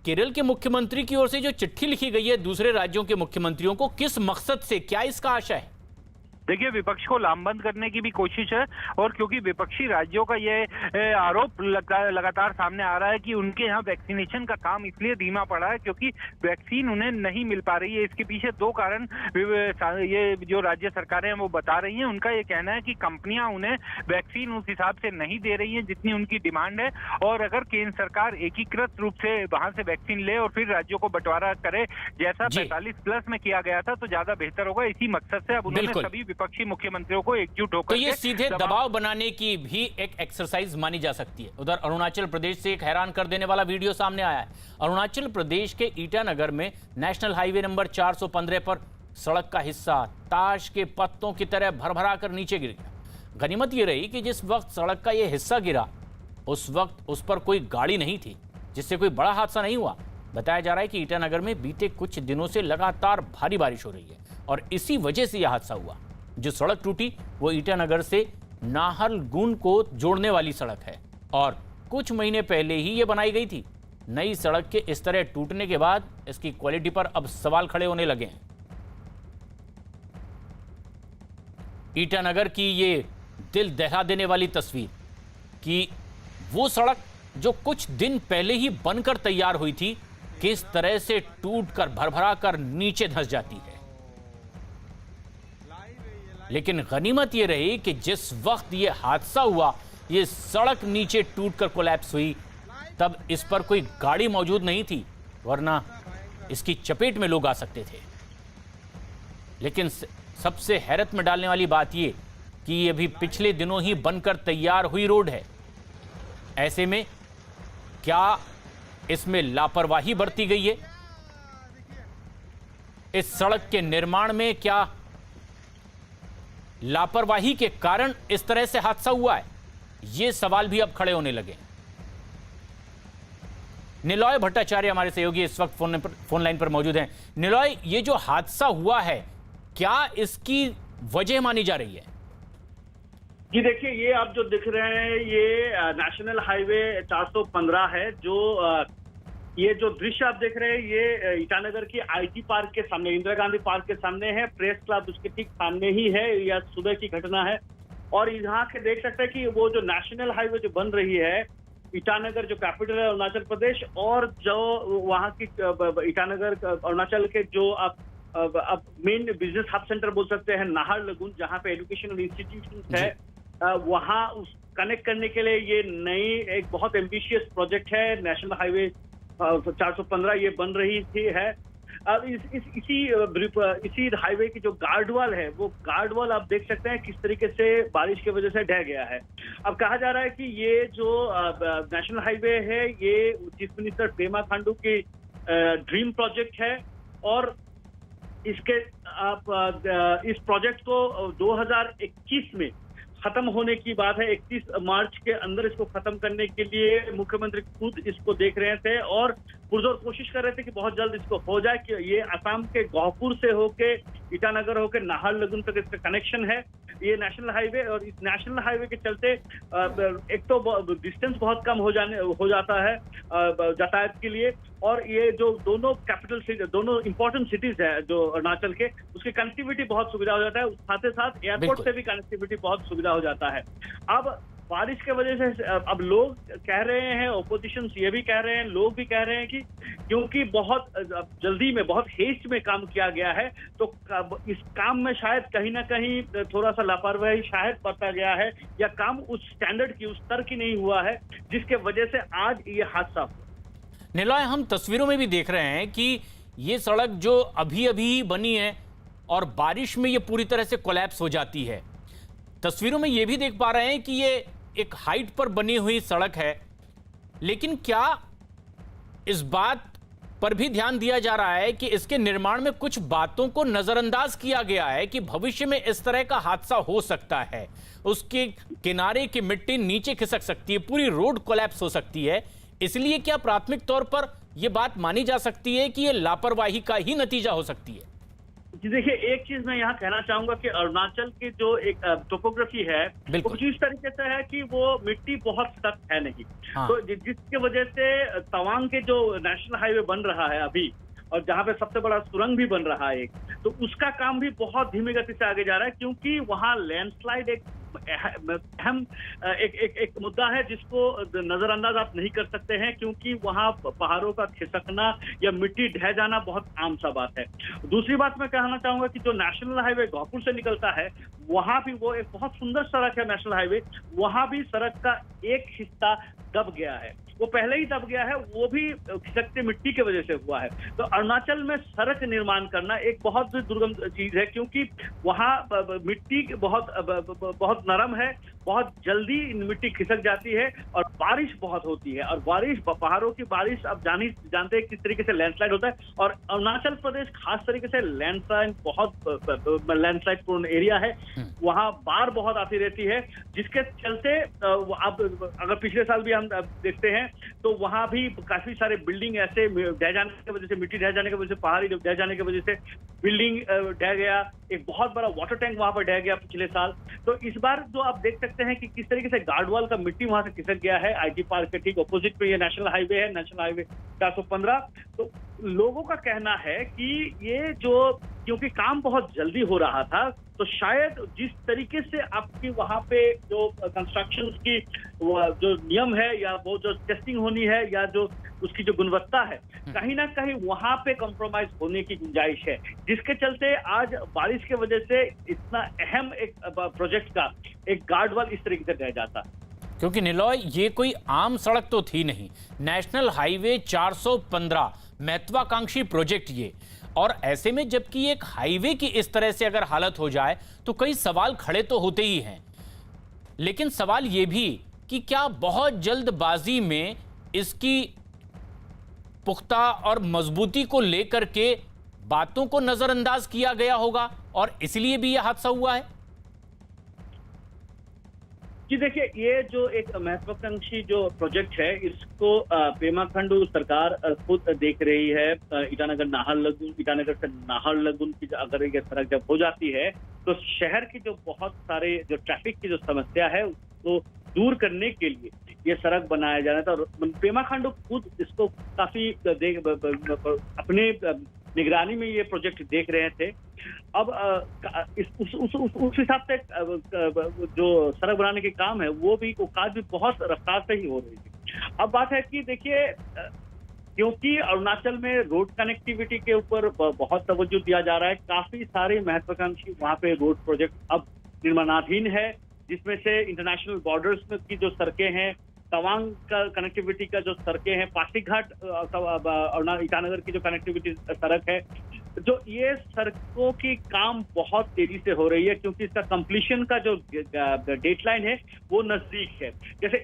केरल के मुख्यमंत्री की ओर से जो चिट्ठी लिखी गई है दूसरे राज्यों के मुख्यमंत्रियों को, किस मकसद से, क्या इसका आशय है? देखिए, विपक्ष को लामबंद करने की भी कोशिश है और क्योंकि विपक्षी राज्यों का ये आरोप लगातार सामने आ रहा है कि उनके यहाँ वैक्सीनेशन का काम इसलिए धीमा पड़ा है क्योंकि वैक्सीन उन्हें नहीं मिल पा रही है। इसके पीछे 2 कारण ये जो राज्य सरकारें हैं वो बता रही हैं। उनका ये कहना है कि कंपनियां उन्हें वैक्सीन उस हिसाब से नहीं दे रही हैं जितनी उनकी डिमांड है, और अगर केंद्र सरकार एकीकृत रूप से वहां से वैक्सीन ले और फिर राज्यों को बंटवारा करे जैसा 45+ में किया गया था तो ज्यादा बेहतर होगा। इसी मकसद से अब उन्होंने सभी विपक्षी मुख्यमंत्रियों को एकजुट होकर तो ये सीधे दबाव बनाने की भी एक एक्सरसाइज मानी जा सकती है। उधर अरुणाचल प्रदेश से एक हैरान कर देने वाला वीडियो सामने आया है। अरुणाचल प्रदेश के ईटानगर में नेशनल हाईवे नंबर 415 पर सड़क का हिस्सा ताश के पत्तों की तरह भरभरा कर नीचे गिर गया। गनीमत यह रही कि जिस वक्त सड़क का यह हिस्सा गिरा उस वक्त उस पर कोई गाड़ी नहीं थी, जिससे कोई बड़ा हादसा नहीं हुआ। बताया जा रहा है कि ईटानगर में बीते कुछ दिनों से लगातार भारी बारिश हो रही है और इसी वजह से यह हादसा हुआ। जो सड़क टूटी वो ईटानगर से नाहरलगुन को जोड़ने वाली सड़क है और कुछ महीने पहले ही ये बनाई गई थी। नई सड़क के इस तरह टूटने के बाद इसकी क्वालिटी पर अब सवाल खड़े होने लगे हैं। ईटानगर की ये दिल दहला देने वाली तस्वीर कि वो सड़क जो कुछ दिन पहले ही बनकर तैयार हुई थी, किस तरह से टूटकर भरभरा कर नीचे धंस जाती है। लेकिन गनीमत यह रही कि जिस वक्त यह हादसा हुआ, यह सड़क नीचे टूटकर कोलैप्स हुई, तब इस पर कोई गाड़ी मौजूद नहीं थी, वरना इसकी चपेट में लोग आ सकते थे। लेकिन सबसे हैरत में डालने वाली बात यह कि ये भी पिछले दिनों ही बनकर तैयार हुई रोड है। ऐसे में क्या इसमें लापरवाही बरती गई है? इस सड़क के निर्माण में क्या लापरवाही के कारण इस तरह से हादसा हुआ है? ये सवाल भी अब खड़े होने लगे। निलॉय भट्टाचार्य हमारे सहयोगी इस वक्त फोन लाइन पर मौजूद हैं। निलॉय, ये जो हादसा हुआ है, क्या इसकी वजह मानी जा रही है? जी देखिए, ये आप जो दिख रहे हैं ये नेशनल हाईवे 415 है। ये जो दृश्य आप देख रहे हैं ये ईटानगर की आईटी पार्क के सामने, इंदिरा गांधी पार्क के सामने है। प्रेस क्लब उसके ठीक सामने ही है। यह सुबह की घटना है और यहाँ के देख सकते हैं कि वो जो नेशनल हाईवे जो बन रही है, ईटानगर जो कैपिटल है अरुणाचल प्रदेश, और जो वहाँ की ईटानगर अरुणाचल के जो अब मेन बिजनेस हब सेंटर बोल सकते हैं, नाहरलगुन, जहाँ पे एजुकेशनल इंस्टीट्यूशन है, वहाँ उस कनेक्ट करने के लिए ये नई एक बहुत एम्बिशियस प्रोजेक्ट है। नेशनल हाईवे 415 ये बन रही थी है। अब इसी हाईवे की जो गार्ड वॉल है, वो गार्ड वॉल आप देख सकते हैं किस तरीके से बारिश की वजह से ढह गया है। अब कहा जा रहा है कि ये जो नेशनल हाईवे है ये चीफ मिनिस्टर पेमा खांडू की ड्रीम प्रोजेक्ट है और इस प्रोजेक्ट को 2021 में खत्म होने की बात है। 31 मार्च के अंदर इसको खत्म करने के लिए मुख्यमंत्री खुद इसको देख रहे थे और पुरजोर कोशिश कर रहे थे कि बहुत जल्द इसको हो जाए। कि ये असम के गौहपुर से होके ईटानगर होके नाहरलगुन तक इसका कनेक्शन है ये नेशनल हाईवे। और इस नेशनल हाईवे के चलते एक तो डिस्टेंस बहुत कम हो जाता है यातायात के लिए, और ये जो दोनों कैपिटल सिटी, दोनों इंपॉर्टेंट सिटीज है जो अरुणाचल के, उसकी कनेक्टिविटी बहुत सुविधा हो जाता है। साथ ही साथ एयरपोर्ट से भी कनेक्टिविटी बहुत सुविधा हो जाता है। अब बारिश के वजह से अब लोग कह रहे हैं, ओपोजिशन ये भी कह रहे हैं, लोग भी कह रहे हैं कि क्योंकि बहुत जल्दी में, बहुत हेस्ट में काम किया गया है, तो इस काम में शायद कहीं ना कहीं थोड़ा सा लापरवाही शायद बरता गया है, या काम उस स्टैंडर्ड की, उस स्तर की नहीं हुआ है, जिसके वजह से आज ये हादसा हुआ। निलॉय, हम तस्वीरों में भी देख रहे हैं कि ये सड़क जो अभी अभी बनी है और बारिश में ये पूरी तरह से कोलैप्स हो जाती है। तस्वीरों में ये भी देख पा रहे हैं कि ये एक हाइट पर बनी हुई सड़क है, लेकिन क्या इस बात पर भी ध्यान दिया जा रहा है कि इसके निर्माण में कुछ बातों को नजरअंदाज किया गया है कि भविष्य में इस तरह का हादसा हो सकता है, उसके किनारे की मिट्टी नीचे खिसक सकती है, पूरी रोड कोलैप्स हो सकती है। इसलिए क्या प्राथमिक तौर पर यह बात मानी जा सकती है कि यह लापरवाही का ही नतीजा हो सकती है? जी देखिए, एक चीज मैं यहाँ कहना चाहूंगा कि अरुणाचल की जो एक टोपोग्राफी है वो कुछ इस तरीके से है कि वो मिट्टी बहुत सख्त है नहीं। हाँ। तो जिसके वजह से तवांग के जो नेशनल हाईवे बन रहा है अभी, और जहाँ पे सबसे बड़ा सुरंग भी बन रहा है एक, तो उसका काम भी बहुत धीमी गति से आगे जा रहा है, क्योंकि वहाँ लैंडस्लाइड एक अहम एक मुद्दा है जिसको नजरअंदाज आप नहीं कर सकते हैं, क्योंकि वहाँ पहाड़ों का खिसकना या मिट्टी ढह जाना बहुत आम सा बात है। दूसरी बात मैं कहना चाहूंगा कि जो नेशनल हाईवे गौहपुर से निकलता है, वहाँ भी वो एक बहुत सुंदर सड़क है नेशनल हाईवे, वहाँ भी सड़क का एक हिस्सा दब गया है। वो पहले ही दब गया है, वो भी खिसकते मिट्टी की वजह से हुआ है। तो अरुणाचल में सड़क निर्माण करना एक बहुत दुर्गम चीज है, क्योंकि वहाँ मिट्टी बहुत नरम है, बहुत जल्दी मिट्टी खिसक जाती है, और बारिश बहुत होती है, और बारिश, पहाड़ों की बारिश आप जानते हैं किस तरीके से लैंडस्लाइड होता है। और अरुणाचल प्रदेश खास तरीके से लैंडस्लाइड लैंडस्लाइड पूर्ण एरिया है, वहाँ बाढ़ बहुत आती रहती है, जिसके चलते अब अगर पिछले साल भी हम देखते हैं तो वहां भी काफी सारे बिल्डिंग ऐसे ढह जाने की वजह से, मिट्टी ढह जाने की वजह से, पहाड़ी ढह जाने की वजह से बिल्डिंग ढह गया। एक बहुत बड़ा वाटर टैंक वहां पर ढह गया पिछले साल। तो इस बार जो आप देख सकते हैं कि किस तरीके से गार्डवाल का मिट्टी वहां से खिसक गया है। आईटी पार्क के ठीक अपोजिट पे ये नेशनल हाईवे है, नेशनल हाईवे 415। तो लोगों का कहना है कि ये जो क्योंकि काम बहुत जल्दी हो रहा था, तो शायद जिस तरीके से आपकी वहां पे जो कंस्ट्रक्शन की जो नियम है या वो जो टेस्टिंग होनी है या जो उसकी जो गुणवत्ता है, कहीं ना कहीं वहां पे कॉम्प्रोमाइज होने की गुंजाइश है, जिसके चलते आज बारिश की वजह से इतना अहम एक प्रोजेक्ट का एक गार्ड वाल इस तरीके से रह जाता। क्योंकि निलॉय ये कोई आम सड़क तो थी नहीं, नेशनल हाईवे 415 महत्वाकांक्षी प्रोजेक्ट ये, और ऐसे में जबकि एक हाईवे की इस तरह से अगर हालत हो जाए तो कई सवाल खड़े तो होते ही हैं। लेकिन सवाल ये भी कि क्या बहुत जल्दबाजी में इसकी पुख्ता और मजबूती को लेकर के बातों को नजरअंदाज किया गया होगा और इसलिए भी यह हादसा हुआ है? जी देखिए, ये जो एक महत्वाकांक्षी जो प्रोजेक्ट है, इसको पेमा खंडू सरकार खुद देख रही है। ईटानगर नाहरलगुन, ईटानगर से नाहरलगुन की अगर ये सड़क जब हो जाती है तो शहर की जो बहुत सारे जो ट्रैफिक की जो समस्या है उसको दूर करने के लिए ये सड़क बनाया जा रहा था। और पेमा खंडू खुद इसको काफी अपने निगरानी में ये प्रोजेक्ट देख रहे थे। अब उस हिसाब से जो सड़क बनाने के काम है वो काज भी बहुत रफ्तार से ही हो रही थी। अब बात है कि देखिए, क्योंकि अरुणाचल में रोड कनेक्टिविटी के ऊपर बहुत तवज्जो दिया जा रहा है, काफी सारे महत्वाकांक्षी वहाँ पे रोड प्रोजेक्ट अब निर्माणाधीन है, जिसमें से इंटरनेशनल बॉर्डर्स में की जो सड़कें हैं, तवांग का कनेक्टिविटी का जो सड़कें हैं, पासीघाट और ईटानगर की जो कनेक्टिविटी सड़क है, जो ये सड़कों की काम बहुत तेजी से हो रही है, क्योंकि इसका कंप्लीशन का जो डेडलाइन है वो नजदीक है। जैसे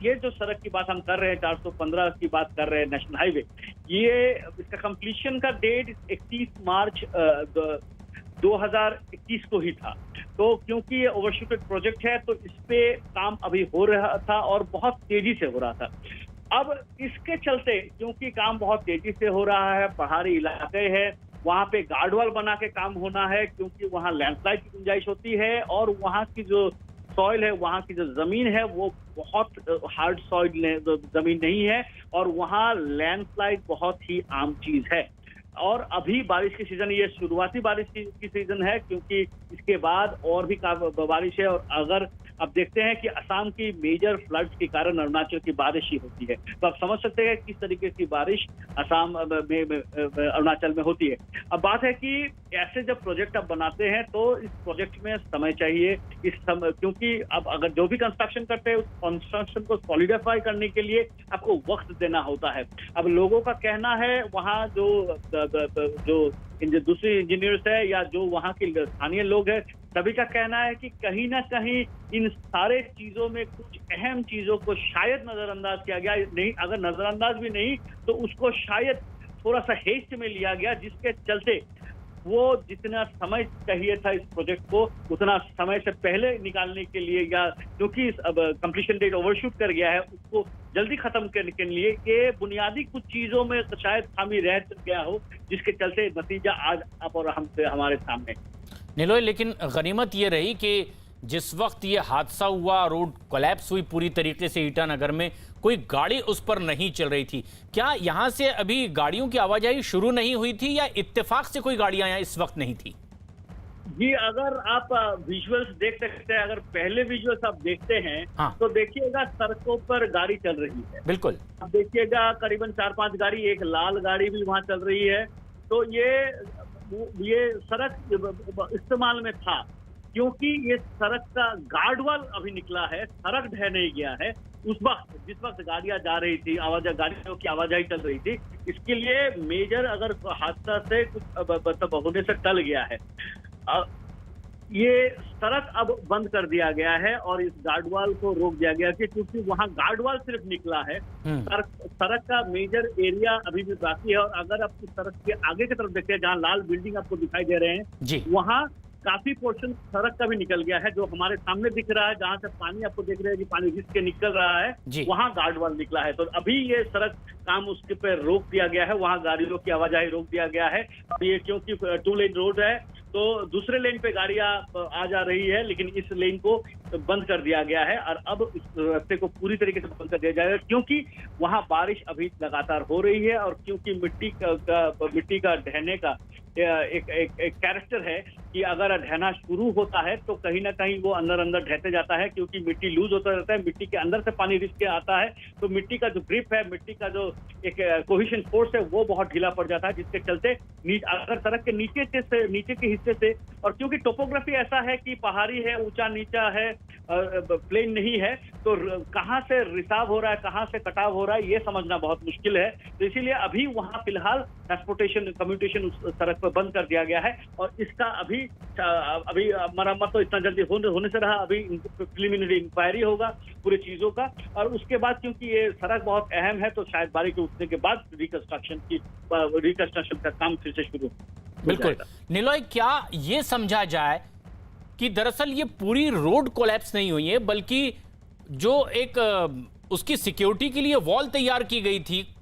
ये जो सड़क की बात हम कर रहे हैं, 415 की बात कर रहे हैं, नेशनल हाईवे, ये इसका कंप्लीशन का डेट 31 मार्च 2021 को ही था। तो क्योंकि ये ओवरशूटेड प्रोजेक्ट है तो इस पे काम अभी हो रहा था और बहुत तेजी से हो रहा था। अब इसके चलते, क्योंकि काम बहुत तेजी से हो रहा है, पहाड़ी इलाके है, वहाँ पे गार्डवाल बना के काम होना है, क्योंकि वहाँ लैंडस्लाइड की गुंजाइश होती है और वहाँ की जो सॉइल है, वहाँ की जो जमीन है वो बहुत हार्ड सॉइल जमीन नहीं है और वहाँ लैंडस्लाइड बहुत ही आम चीज है। और अभी बारिश की सीजन, ये शुरुआती बारिश की सीजन है, क्योंकि इसके बाद और भी बारिश है। और अगर अब देखते हैं कि असम की मेजर फ्लड्स के कारण अरुणाचल की बारिश ही होती है, तो आप समझ सकते हैं किस तरीके की बारिश असम में अरुणाचल में होती है। अब बात है कि ऐसे जब प्रोजेक्ट आप बनाते हैं तो इस प्रोजेक्ट में समय चाहिए, क्योंकि अब अगर जो भी कंस्ट्रक्शन करते हैं उस कंस्ट्रक्शन को सॉलिडिफाई करने के लिए आपको वक्त देना होता है। अब लोगों का कहना है, वहाँ जो दूसरे इंजीनियर्स है या जो वहाँ के स्थानीय लोग हैं, सभी का कहना है कि कहीं ना कहीं इन सारे चीजों में कुछ अहम चीजों को शायद नजरअंदाज किया गया। नहीं, अगर नजरअंदाज भी नहीं तो उसको शायद थोड़ा सा हेस्ट में लिया गया, जिसके चलते वो जितना समय चाहिए था इस प्रोजेक्ट को उतना समय से पहले निकालने के लिए, या क्योंकि अब कंप्लीशन डेट ओवरशूट कर गया है, उसको जल्दी खत्म करने के लिए ये बुनियादी कुछ चीजों में शायद खामी रह गया हो, जिसके चलते नतीजा आज आप और हमारे सामने। निलॉय, लेकिन गनीमत ये रही कि जिस वक्त ये हादसा हुआ, रोड कोलैप्स हुई पूरी तरीके से ईटानगर में, कोई गाड़ी उस पर नहीं चल रही थी। क्या यहाँ से अभी गाड़ियों की आवाजाही शुरू नहीं हुई थी या इत्तेफाक से कोई गाड़ियां यहाँ इस वक्त नहीं थी? जी, अगर आप विजुअल्स देख सकते हैं, अगर पहले विजुअल्स आप देखते हैं हाँ। तो देखिएगा सड़कों पर गाड़ी चल रही है। बिल्कुल, आप देखिएगा करीबन 4-5 गाड़ी, एक लाल गाड़ी भी वहाँ चल रही है। तो ये सड़क इस्तेमाल में था, क्योंकि ये सड़क का गार्डवाल अभी निकला है, सड़क ढह नहीं गया है। उस वक्त जिस वक्त गाड़ियां जा रही थी, गाड़ियों की आवाजाही चल रही थी, इसके लिए मेजर अगर हादसा से कुछ मतलब होने से टल गया है। ये सड़क अब बंद कर दिया गया है और इस गार्डवाल को रोक दिया गया है, क्योंकि वहाँ गार्डवाल सिर्फ निकला है, सड़क का मेजर एरिया अभी भी बाकी है। और अगर आप इस सड़क के आगे की तरफ देखते हैं, जहाँ लाल बिल्डिंग आपको दिखाई दे रहे हैं, वहाँ काफी पोर्शन सड़क का भी निकल गया है, जो हमारे सामने दिख रहा है, जहाँ से पानी आपको देख रहे हैं कि पानी रिस के निकल रहा है, वहाँ गार्डवाल निकला है। तो अभी ये सड़क काम उसके पे रोक दिया गया है, वहाँ गाड़ियों की आवाजाही रोक दिया गया है। ये क्योंकि 2 लेन रोड है तो दूसरे लेन पे गाड़ियां आ जा रही है, लेकिन इस लेन को बंद कर दिया गया है और अब इस रास्ते को पूरी तरीके से बंद कर दिया जाएगा, क्योंकि वहां बारिश अभी लगातार हो रही है और क्योंकि मिट्टी का ढहने का एक कैरेक्टर है कि अगर ढहना शुरू होता है तो कहीं ना कहीं वो अंदर अंदर ढहते जाता है, क्योंकि मिट्टी लूज होता रहता है, मिट्टी के अंदर से पानी रिस के आता है, तो मिट्टी का जो ग्रिप है, मिट्टी का जो एक कोहेशन फोर्स है वो बहुत ढीला पड़ जाता है, जिसके चलते अगर सड़क के नीचे के हिस्से से, और क्योंकि टोपोग्राफी ऐसा है कि पहाड़ी है, ऊंचा नीचा है, प्लेन नहीं है, तो कहाँ से रिसाव हो रहा है, कहाँ से कटाव हो रहा है, ये समझना बहुत मुश्किल है। तो इसीलिए अभी वहाँ फिलहाल ट्रांसपोर्टेशन कम्युनिकेशन उस सड़क पर बंद कर दिया गया है, और इसका अभी मरम्मत तो इतना जल्दी होने से रहा, अभी प्रिलिमिनरी इंक्वायरी होगा पूरी चीजों का, और उसके बाद क्योंकि ये सड़क बहुत अहम है तो शायद बारिश उठने के बाद रिकंस्ट्रक्शन का काम फिर से शुरू बिल्कुल। निलॉय, क्या ये समझा जाए कि दरअसल ये पूरी रोड कोलैप्स नहीं हुई है, बल्कि जो एक उसकी सिक्योरिटी के लिए वॉल तैयार की गई थी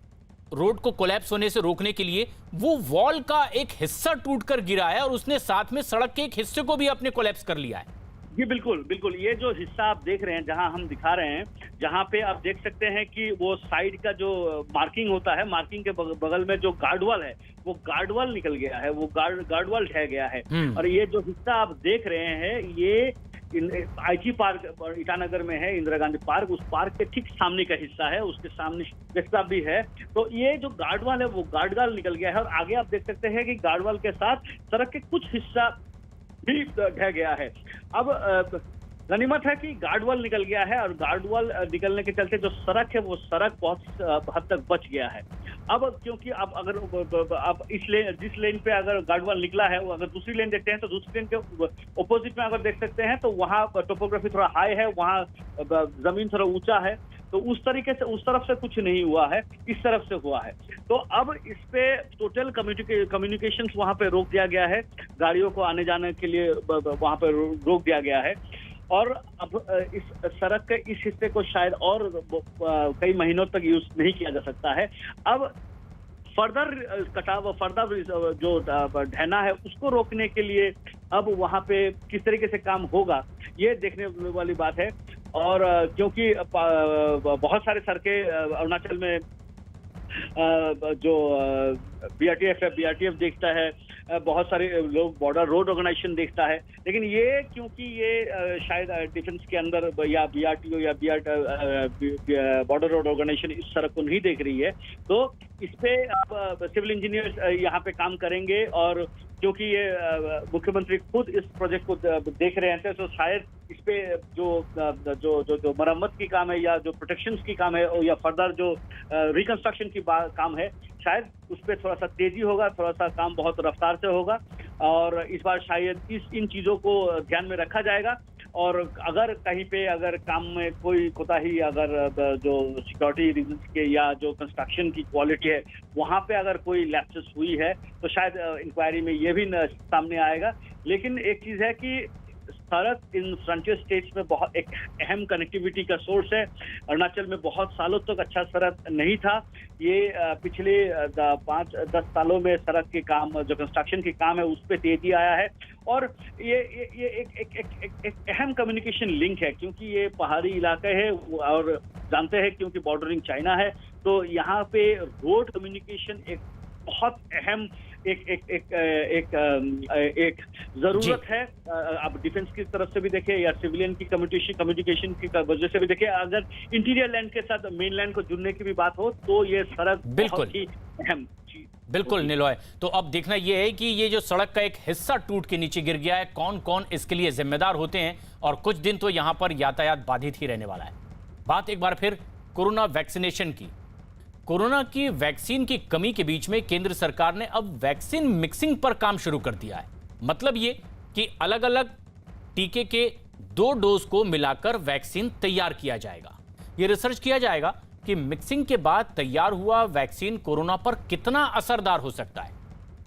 रोड को कोलैप्स होने से रोकने के लिए, वो वॉल का एक हिस्सा टूटकर गिरा है और उसने साथ में सड़क के एक हिस्से को भी अपने कोलैप्स कर लिया है? जी बिल्कुल बिल्कुल, ये जो हिस्सा आप देख रहे हैं, जहां हम दिखा रहे हैं, जहां पे आप देख सकते हैं कि वो साइड का जो मार्किंग होता है, मार्किंग के बगल में जो गार्डवॉल है, वो गार्डवॉल निकल गया है, वो गार्डवॉल ढह गया है। और ये जो हिस्सा आप देख रहे हैं, ये आईजी पार्क ईटानगर में है, इंदिरा गांधी पार्क, उस पार्क के ठीक सामने का हिस्सा है, उसके सामने रास्ता भी है। तो ये जो गार्डवॉल है वो गार्डवॉल निकल गया है, और आगे आप देख सकते हैं कि गार्डवॉल के साथ सड़क के कुछ हिस्सा भी ढह गया है। अब गनीमत है कि गार्डवॉल निकल गया है, और गार्डवॉल निकलने के चलते जो सड़क है वो सड़क बहुत हद तक बच गया है। अब क्योंकि अब अगर आप जिस लेन पे अगर गार्डवॉल निकला है, वो अगर दूसरी लेन देखते हैं तो दूसरी लेन के ऑपोजिट में अगर देख सकते हैं तो वहाँ टोपोग्राफी थोड़ा हाई है, वहाँ जमीन थोड़ा ऊंचा है, तो उस तरीके से उस तरफ से कुछ नहीं हुआ है, इस तरफ से हुआ है। तो अब इस पे टोटल कम्युनिकेशंस वहाँ पे रोक दिया गया है, गाड़ियों को आने जाने के लिए वहाँ पे रोक दिया गया है, और अब इस सड़क के इस हिस्से को शायद और कई महीनों तक यूज नहीं किया जा सकता है। अब फर्दर कटाव, फर्दर जो ढहना है उसको रोकने के लिए अब वहाँ पे किस तरीके से काम होगा, ये देखने वाली बात है। और क्योंकि बहुत सारे सड़कें अरुणाचल में जो बीआरटीएफ देखता है, बहुत सारे लोग बॉर्डर रोड ऑर्गेनाइजेशन देखता है, लेकिन ये क्योंकि ये शायद डिफेंस के अंदर या बीआरटीओ या बॉर्डर रोड ऑर्गेनाइजेशन इस सड़क को नहीं देख रही है, तो इस पे अब सिविल इंजीनियर्स यहाँ पे काम करेंगे, और क्योंकि ये मुख्यमंत्री खुद इस प्रोजेक्ट को देख रहे हैं, तो शायद इस पे जो मरम्मत की काम है, या जो प्रोटेक्शन की काम है, या फर्दर जो रिकंस्ट्रक्शन की काम है, शायद उस पर थोड़ा सा तेजी होगा, थोड़ा सा काम बहुत रफ्तार से होगा, और इस बार शायद इन चीजों को ध्यान में रखा जाएगा। और अगर कहीं पे अगर काम में कोई कोताही, अगर जो सिक्योरिटी रीजंस के या जो कंस्ट्रक्शन की क्वालिटी है वहाँ पे अगर कोई लैप्सेस हुई है, तो शायद इंक्वायरी में ये भी सामने आएगा। लेकिन एक चीज है कि सड़क इन फ्रंटियर स्टेट्स में बहुत एक अहम कनेक्टिविटी का सोर्स है। अरुणाचल में बहुत सालों तक अच्छा सड़क नहीं था, ये पिछले 5-10 सालों में सड़क के काम, जो कंस्ट्रक्शन के काम है, उस पर तेजी आया है, और ये एक अहम कम्युनिकेशन लिंक है, क्योंकि ये पहाड़ी इलाका है, और जानते हैं क्योंकि बॉर्डरिंग चाइना है, तो यहाँ पे रोड कम्युनिकेशन एक बहुत अहम एक जरूरत है। आप डिफेंस की तरफ से भी देखें या सिविलियन की कम्युनिकेशन की वजह से भी देखें, अगर इंटीरियर लैंड के साथ मेन लैंड को जुड़ने की भी बात हो, तो ये सड़क बहुत ही अहम चीज। बिल्कुल निलॉय, तो अब देखना यह है कि ये जो सड़क का एक हिस्सा टूट के नीचे गिर गया है, कौन कौन इसके लिए जिम्मेदार होते हैं, और कुछ दिन तो यहां पर यातायात बाधित ही रहने वाला है। बात एक बार फिर कोरोना वैक्सीनेशन की। कोरोना की वैक्सीन की कमी के बीच में केंद्र सरकार ने अब वैक्सीन मिक्सिंग पर काम शुरू कर दिया है। मतलब ये कि अलग अलग टीके के 2 डोज को मिलाकर वैक्सीन तैयार किया जाएगा। ये रिसर्च किया जाएगा कि मिक्सिंग के बाद तैयार हुआ वैक्सीन कोरोना पर कितना असरदार हो सकता है।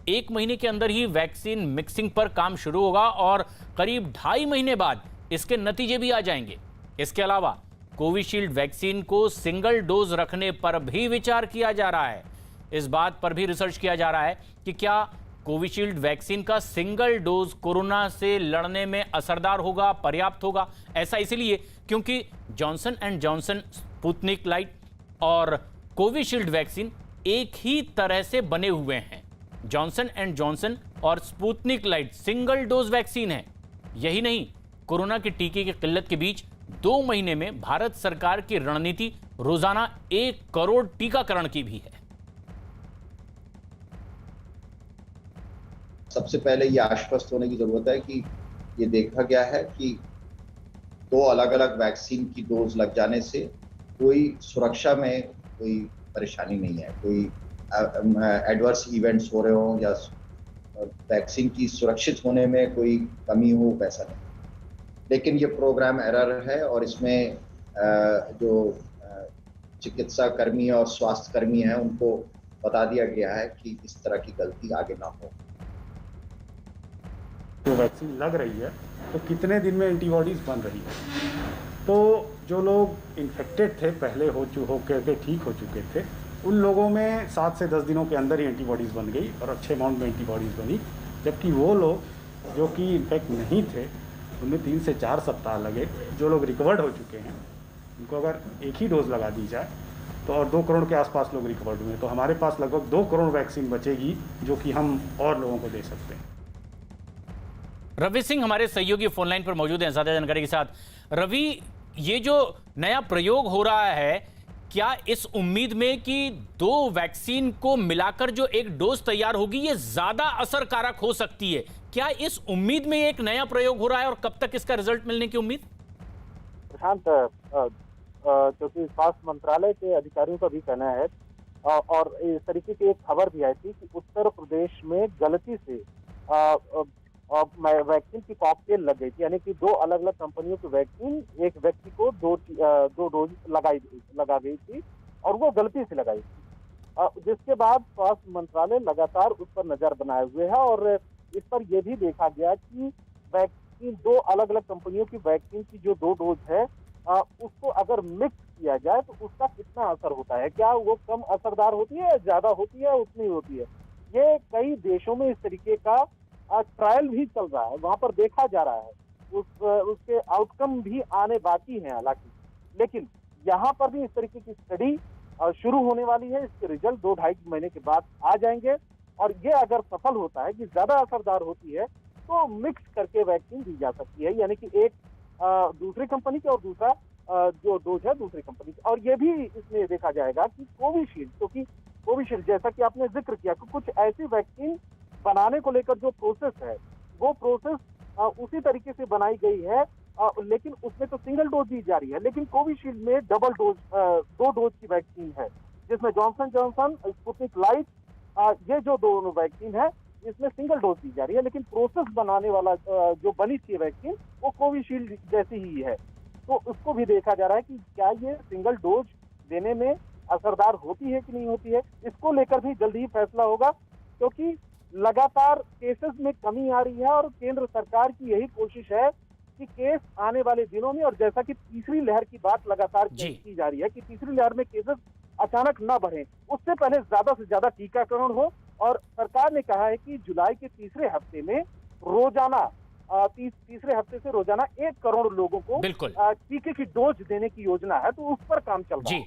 1 महीने के अंदर ही वैक्सीन मिक्सिंग पर काम शुरू होगा, और करीब 2.5 महीने बाद इसके नतीजे भी आ जाएंगे। इसके अलावा कोविशील्ड वैक्सीन को सिंगल डोज रखने पर भी विचार किया जा रहा है। इस बात पर भी रिसर्च किया जा रहा है कि क्या कोविशील्ड वैक्सीन का सिंगल डोज कोरोना से लड़ने में असरदार होगा, पर्याप्त होगा। ऐसा इसलिए क्योंकि Johnson and Johnson, Sputnik light और कोविशील्ड वैक्सीन एक ही तरह से बने हुए हैं। जॉनसन एंड जॉनसन और Sputnik light single dose vaccine है। यही नहीं, कोरोना के टीके की किल्लत के बीच 2 महीने में भारत सरकार की रणनीति रोजाना 1 करोड़ टीकाकरण की भी है। सबसे पहले ये आश्वस्त होने की जरूरत है कि ये देखा गया है कि 2 अलग अलग वैक्सीन की डोज लग जाने से कोई सुरक्षा में कोई परेशानी नहीं है, कोई एडवर्स इवेंट्स हो रहे हो या वैक्सीन की सुरक्षित होने में कोई कमी हो, वैसा नहीं। लेकिन ये प्रोग्राम एरर है और इसमें जो चिकित्सा कर्मी और स्वास्थ्य कर्मी हैं उनको बता दिया गया है कि इस तरह की गलती आगे ना हो। जो वैक्सीन लग रही है तो कितने दिन में एंटीबॉडीज बन रही है। तो जो लोग इन्फेक्टेड थे पहले होकर ठीक हो चुके थे, उन लोगों में 7 से 10 दिनों के अंदर ही एंटीबॉडीज़ बन गई और अच्छे अमाउंट में एंटीबॉडीज़ बनी। जबकि वो लोग जो कि इन्फेक्ट नहीं थे उनमें 3 से 4 सप्ताह लगे। जो लोग रिकवर्ड हो चुके हैं उनको अगर एक ही डोज लगा दी जाए तो और 2 करोड़ के आसपास लोग रिकवर्ड हुए, तो हमारे पास लगभग 2 करोड़ वैक्सीन बचेगी जो कि हम और लोगों को दे सकते हैं। रवि सिंह हमारे सहयोगी फोनलाइन पर मौजूद हैं ज्यादा जानकारी के साथ। रवि, ये जो नया प्रयोग हो रहा है, क्या इस उम्मीद में कि 2 वैक्सीन को मिलाकर जो एक डोज तैयार होगी ये ज्यादा असरकारक हो सकती है? क्या इस उम्मीद में एक नया प्रयोग हो रहा है और कब तक इसका रिजल्ट मिलने की उम्मीद? प्रशांत, क्योंकि स्वास्थ्य मंत्रालय के अधिकारियों का भी कहना है और इस तरीके की एक खबर भी आई थी कि उत्तर प्रदेश में गलती से वैक्सीन की कॉकटेल लग गई थी, यानी कि 2 अलग अलग कंपनियों की वैक्सीन एक व्यक्ति को 2 डोज लगा गई थी और वो गलती से लगाई थी, जिसके बाद स्वास्थ्य मंत्रालय लगातार उस पर नजर बनाए हुए है और इस पर यह भी देखा गया कि वैक्सीन 2 अलग अलग कंपनियों की वैक्सीन की जो 2 डोज है उसको अगर मिक्स किया जाए तो उसका कितना असर होता है, क्या वो कम असरदार होती है, ज्यादा होती है, उतनी होती है। ये कई देशों में इस तरीके का ट्रायल भी चल रहा है, वहां पर देखा जा रहा है, उसके आउटकम भी आने बाकी हैं हालांकि, लेकिन यहाँ पर भी इस तरीके की स्टडी शुरू होने वाली है। इसके रिजल्ट 2-2.5 महीने के बाद आ जाएंगे और ये अगर सफल होता है कि ज्यादा असरदार होती है तो मिक्स करके वैक्सीन दी जा सकती है, यानी कि एक दूसरी कंपनी की और दूसरा जो डोज है दूसरी कंपनी की। और ये भी इसमें देखा जाएगा कि कोविशील्ड, क्योंकि कोविशील्ड जैसा कि आपने जिक्र किया कि कुछ ऐसी वैक्सीन बनाने को लेकर जो प्रोसेस है वो प्रोसेस उसी तरीके से बनाई गई है, लेकिन उसमें तो सिंगल डोज दी जा रही है, लेकिन कोविशील्ड में डबल डोज 2 डोज की वैक्सीन है, जिसमें जॉनसन जॉनसन, स्पुतनिक लाइट, ये जो दोनों वैक्सीन है इसमें सिंगल डोज दी जा रही है, लेकिन प्रोसेस बनाने वाला जो बनी थी वैक्सीन वो कोविशील्ड जैसी ही है। तो उसको भी देखा जा रहा है कि क्या ये सिंगल डोज देने में असरदार होती है कि नहीं होती है। इसको लेकर भी जल्दी ही फैसला होगा, क्योंकि लगातार केसेस में कमी आ रही है और केंद्र सरकार की यही कोशिश है कि केस आने वाले दिनों में, और जैसा कि तीसरी लहर की बात लगातार की जा रही है कि तीसरी लहर में केसेस अचानक ना बढ़े, उससे पहले ज्यादा से ज्यादा टीकाकरण हो। और सरकार ने कहा है कि जुलाई के तीसरे हफ्ते में रोजाना तीसरे हफ्ते से रोजाना 1 करोड़ लोगों को टीके की डोज देने की योजना है, तो उस पर काम चल रहा है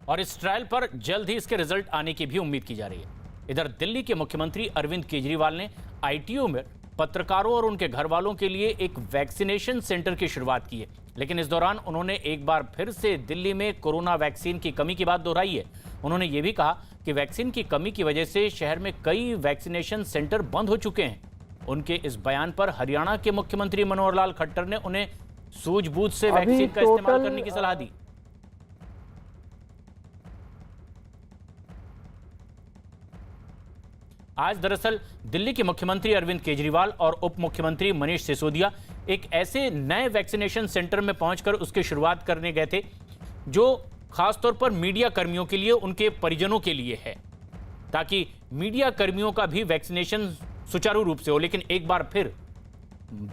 और इस ट्रायल पर जल्द ही इसके रिजल्ट आने की भी उम्मीद की जा रही है। इधर दिल्ली के मुख्यमंत्री अरविंद केजरीवाल ने आईटीओ में पत्रकारों और उनके घर वालों के लिए एक वैक्सीनेशन सेंटर की शुरुआत की है, लेकिन इस दौरान उन्होंने एक बार फिर से दिल्ली में कोरोना वैक्सीन की कमी की बात दोहराई है। उन्होंने ये भी कहा कि वैक्सीन की कमी की वजह से शहर में कई वैक्सीनेशन सेंटर बंद हो चुके हैं। उनके इस बयान पर हरियाणा के मुख्यमंत्री मनोहर लाल खट्टर ने उन्हें सूझबूझ से वैक्सीन का इस्तेमाल करने की सलाह दी। आज दरअसल दिल्ली के मुख्यमंत्री अरविंद केजरीवाल और उप मुख्यमंत्री मनीष सिसोदिया एक ऐसे नए वैक्सीनेशन सेंटर में पहुंचकर उसकी शुरुआत करने गए थे जो खासतौर पर मीडिया कर्मियों के लिए, उनके परिजनों के लिए है, ताकि मीडिया कर्मियों का भी वैक्सीनेशन सुचारू रूप से हो। लेकिन एक बार फिर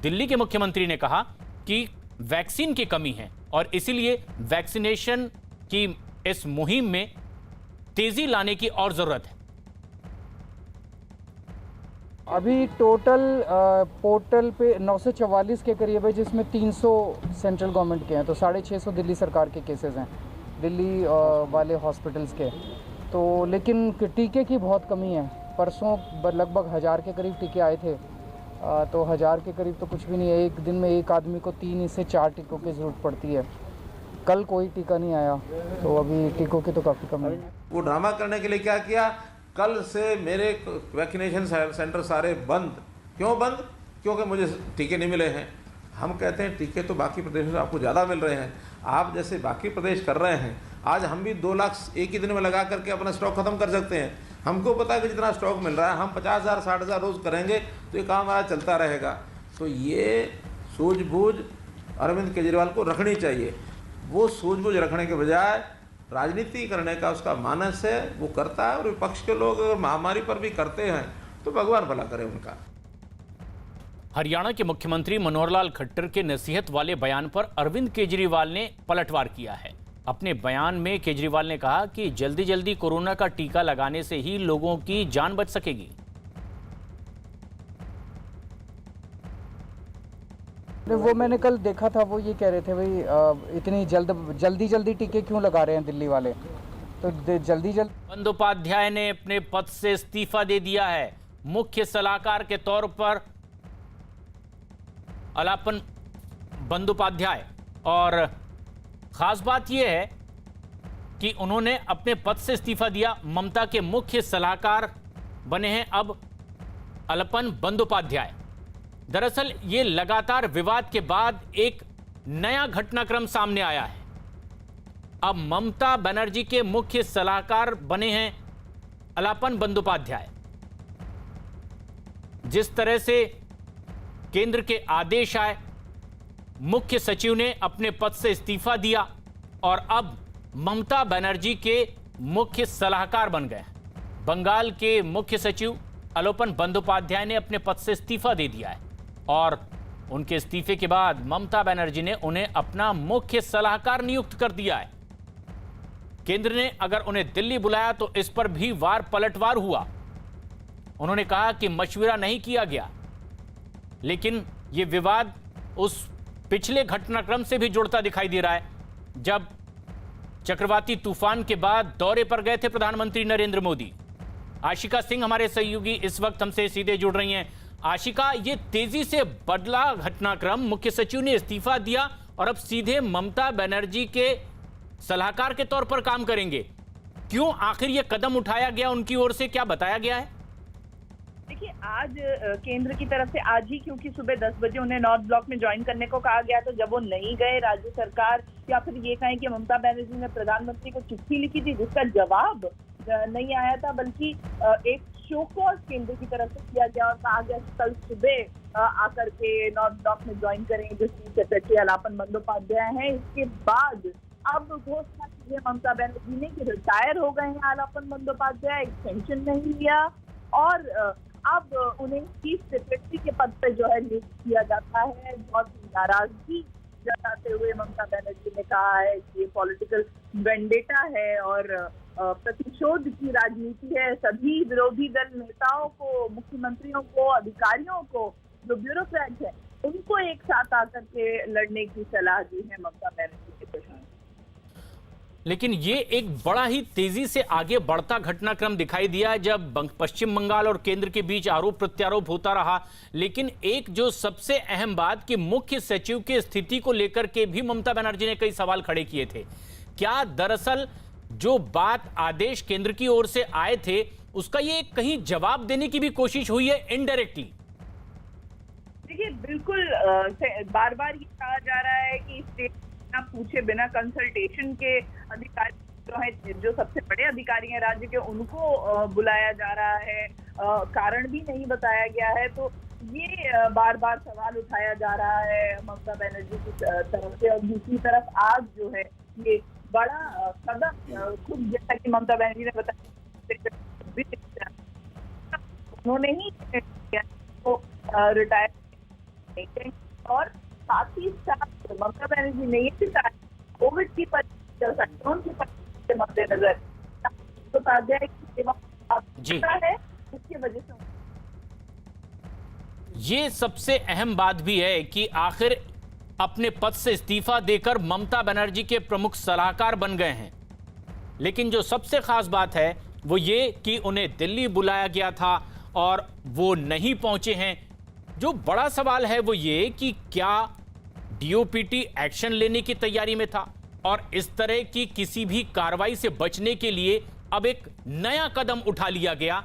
दिल्ली के मुख्यमंत्री ने कहा कि वैक्सीन की कमी है और इसीलिए वैक्सीनेशन की इस मुहिम में तेजी लाने की और जरूरत है। अभी टोटल पोर्टल पे 944 के करीब है, जिसमें 300 सेंट्रल गवर्नमेंट के हैं, तो 650 दिल्ली सरकार के केसेस हैं, दिल्ली वाले हॉस्पिटल्स के। तो लेकिन टीके की बहुत कमी है, परसों लगभग 1000 के करीब टीके आए थे, तो 1000 के करीब तो कुछ भी नहीं है। एक दिन में एक आदमी को 3 से 4 टीकों की ज़रूरत पड़ती है। कल कोई टीका नहीं आया, तो अभी टीकों की तो काफ़ी कमी है। वो ड्रामा करने के लिए क्या किया, कल से मेरे वैक्सीनेशन सेंटर सारे बंद। क्यों बंद? क्योंकि मुझे टीके नहीं मिले हैं। हम कहते हैं टीके तो बाकी प्रदेशों से आपको ज़्यादा मिल रहे हैं, आप जैसे बाकी प्रदेश कर रहे हैं। आज हम भी 2 लाख एक ही दिन में लगा करके अपना स्टॉक खत्म कर सकते हैं। हमको पता है कि जितना स्टॉक मिल रहा है, हम 50,000 60,000 रोज़ करेंगे तो ये काम हमारा चलता रहेगा। तो ये सूझबूझ अरविंद केजरीवाल को रखनी चाहिए। वो सूझबूझ रखने के बजाय राजनीति करने का उसका मानस है, वो करता है। और विपक्ष के लोग अगर महामारी पर भी करते हैं तो भगवान भला करे उनका। हरियाणा के मुख्यमंत्री मनोहर लाल खट्टर के नसीहत वाले बयान पर अरविंद केजरीवाल ने पलटवार किया है। अपने बयान में केजरीवाल ने कहा कि जल्दी जल्दी कोरोना का टीका लगाने से ही लोगों की जान बच सकेगी। वो मैंने कल देखा था, वो ये कह रहे थे भाई इतनी जल्दी टीके क्यों लगा रहे हैं दिल्ली वाले, तो जल्दी बंदोपाध्याय ने अपने पद से इस्तीफा दे दिया है। मुख्य सलाहकार के तौर पर अलापन बंदोपाध्याय, और खास बात यह है कि उन्होंने अपने पद से इस्तीफा दिया। ममता के मुख्य सलाहकार बने हैं अब अलापन बंदोपाध्याय। दरअसल ये लगातार विवाद के बाद एक नया घटनाक्रम सामने आया है। अब ममता बनर्जी के मुख्य सलाहकार बने हैं अलापन बंदोपाध्याय। जिस तरह से केंद्र के आदेश आए, मुख्य सचिव ने अपने पद से इस्तीफा दिया और अब ममता बनर्जी के मुख्य सलाहकार बन गए। बंगाल के मुख्य सचिव अलापन बंदोपाध्याय ने अपने पद से इस्तीफा दे दिया है और उनके इस्तीफे के बाद ममता बनर्जी ने उन्हें अपना मुख्य सलाहकार नियुक्त कर दिया है। केंद्र ने अगर उन्हें दिल्ली बुलाया तो इस पर भी वार पलटवार हुआ। उन्होंने कहा कि मशविरा नहीं किया गया, लेकिन यह विवाद उस पिछले घटनाक्रम से भी जुड़ता दिखाई दे रहा है, जब चक्रवाती तूफान के बाद दौरे पर गए थे प्रधानमंत्री नरेंद्र मोदी। आशिका सिंह हमारे सहयोगी इस वक्त हमसे सीधे जुड़ रही हैं। आशिका, ये तेजी से बदला घटनाक्रम, मुख्य सचिव ने इस्तीफा दिया और अब सीधे ममता बनर्जी के सलाहकार के तौर पर काम करेंगे। क्यों आखिर ये कदम उठाया गया, उनकी ओर से क्या बताया गया है? देखिए, आज केंद्र की तरफ से आज ही, क्योंकि सुबह 10 बजे उन्हें नॉर्थ ब्लॉक में ज्वाइन करने को कहा गया, तो जब वो नहीं गए, राज्य सरकार या फिर ये कहें कि ममता बनर्जी ने प्रधानमंत्री को चिट्ठी लिखी थी जिसका जवाब नहीं आया था, बल्कि एक शो कॉज केंद्र की तरफ से किया गया और कहा गया कल सुबह आकर के नॉर्थ ब्लॉक में ज्वाइन करेंगे जो चीफ सेक्रेटरी अलापन बंदोपाध्याय हैं। इसके बाद अब घोषणा की है ममता बनर्जी ने कि रिटायर हो गए हैं अलापन बंदोपाध्याय, एक्सटेंशन नहीं लिया और अब उन्हें चीफ सेक्रेटरी के पद पर जो है नियुक्त किया जाता है। बहुत नाराजगी जताते हुए ममता बनर्जी ने कहा है कि ये पॉलिटिकल वेंडेटा है और प्रतिशोध की राजनीति है। सभी विरोधी दल नेताओं को, मुख्यमंत्रियों को, अधिकारियों को, जो ब्यूरोक्रेट है, उनको एक साथ आकर के लड़ने की सलाह दी है ममता बनर्जी के प्रशासन। लेकिन ये एक बड़ा ही तेजी से आगे बढ़ता घटनाक्रम दिखाई दिया जब पश्चिम बंगाल और केंद्र के बीच आरोप प्रत्यारोप होता रहा। लेकिन एक जो सबसे अहम बात कि मुख्य सचिव की स्थिति को लेकर के भी ममता बनर्जी ने कई सवाल खड़े किए थे। क्या दरअसल जो बात आदेश केंद्र की ओर से आए थे उसका ये कहीं जवाब देने की भी कोशिश हुई है इनडायरेक्टली? देखिए, बिल्कुल बार बार ये कहा जा रहा है कि स्टेट पूछे बिना कंसल्टेशन के अधिकारी जो है, जो सबसे बड़े अधिकारी हैं राज्य के, उनको बुलाया जा रहा है, कारण भी नहीं बताया गया है। तो ये बार बार सवाल उठाया जा रहा है ममता बनर्जी की तरफ से। और दूसरी तरफ आज जो है ये बड़ा कदम खुद, जैसा कि ममता बनर्जी ने बताया, उन्होंने ही रिटायर और साथ ही साथ ममता बनर्जी ने ये कोविड की के मद्देनजर उपाध्याय की सेवा है, इसकी वजह से ये सबसे अहम बात भी है कि आखिर अपने पद से इस्तीफा देकर ममता बनर्जी के प्रमुख सलाहकार बन गए हैं। लेकिन जो सबसे खास बात है वो ये कि उन्हें दिल्ली बुलाया गया था और वो नहीं पहुंचे हैं। जो बड़ा सवाल है वो ये कि क्या डीओपीटी एक्शन लेने की तैयारी में था और इस तरह की किसी भी कार्रवाई से बचने के लिए अब एक नया कदम उठा लिया गया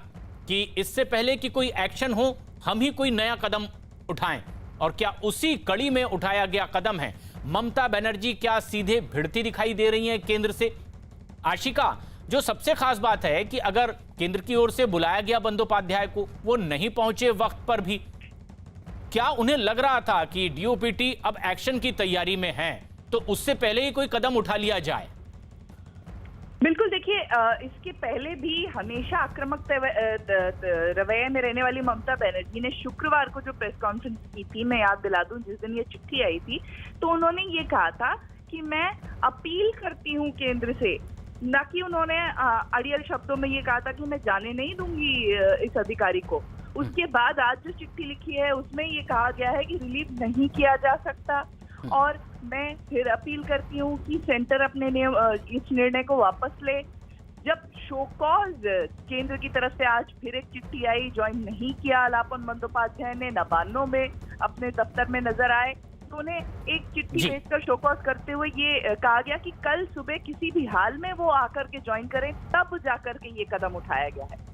कि इससे पहले कि कोई एक्शन हो हम ही कोई नया कदम उठाएं। और क्या उसी कड़ी में उठाया गया कदम है? ममता बनर्जी क्या सीधे भिड़ती दिखाई दे रही हैं केंद्र से? आशिका, जो सबसे खास बात है कि अगर केंद्र की ओर से बुलाया गया बंदोपाध्याय को, वो नहीं पहुंचे वक्त पर भी, क्या उन्हें लग रहा था कि डीओपीटी अब एक्शन की तैयारी में है तो उससे पहले ही कोई कदम उठा लिया जाए? बिल्कुल, देखिए इसके पहले भी हमेशा आक्रामक रवैये में रहने वाली ममता बनर्जी ने शुक्रवार को जो प्रेस कॉन्फ्रेंस की थी, मैं याद दिला दूं, जिस दिन ये चिट्ठी आई थी, तो उन्होंने ये कहा था कि मैं अपील करती हूं केंद्र से, ना कि उन्होंने अड़ियल शब्दों में ये कहा था कि मैं जाने नहीं दूंगी इस अधिकारी को। उसके बाद आज जो चिट्ठी लिखी है उसमें ये कहा गया है कि रिलीव नहीं किया जा सकता और मैं फिर अपील करती हूँ कि सेंटर अपने इस निर्णय को वापस ले। जब शो कॉज केंद्र की तरफ से आज फिर एक चिट्ठी आई, ज्वाइन नहीं किया आलापन बंदोपाध्याय ने, नबान्नो में अपने दफ्तर में नजर आए, तो उन्हें एक चिट्ठी भेजकर शो कॉज करते हुए ये कहा गया कि कल सुबह किसी भी हाल में वो आकर के ज्वाइन करें, तब जाकर के ये कदम उठाया गया है।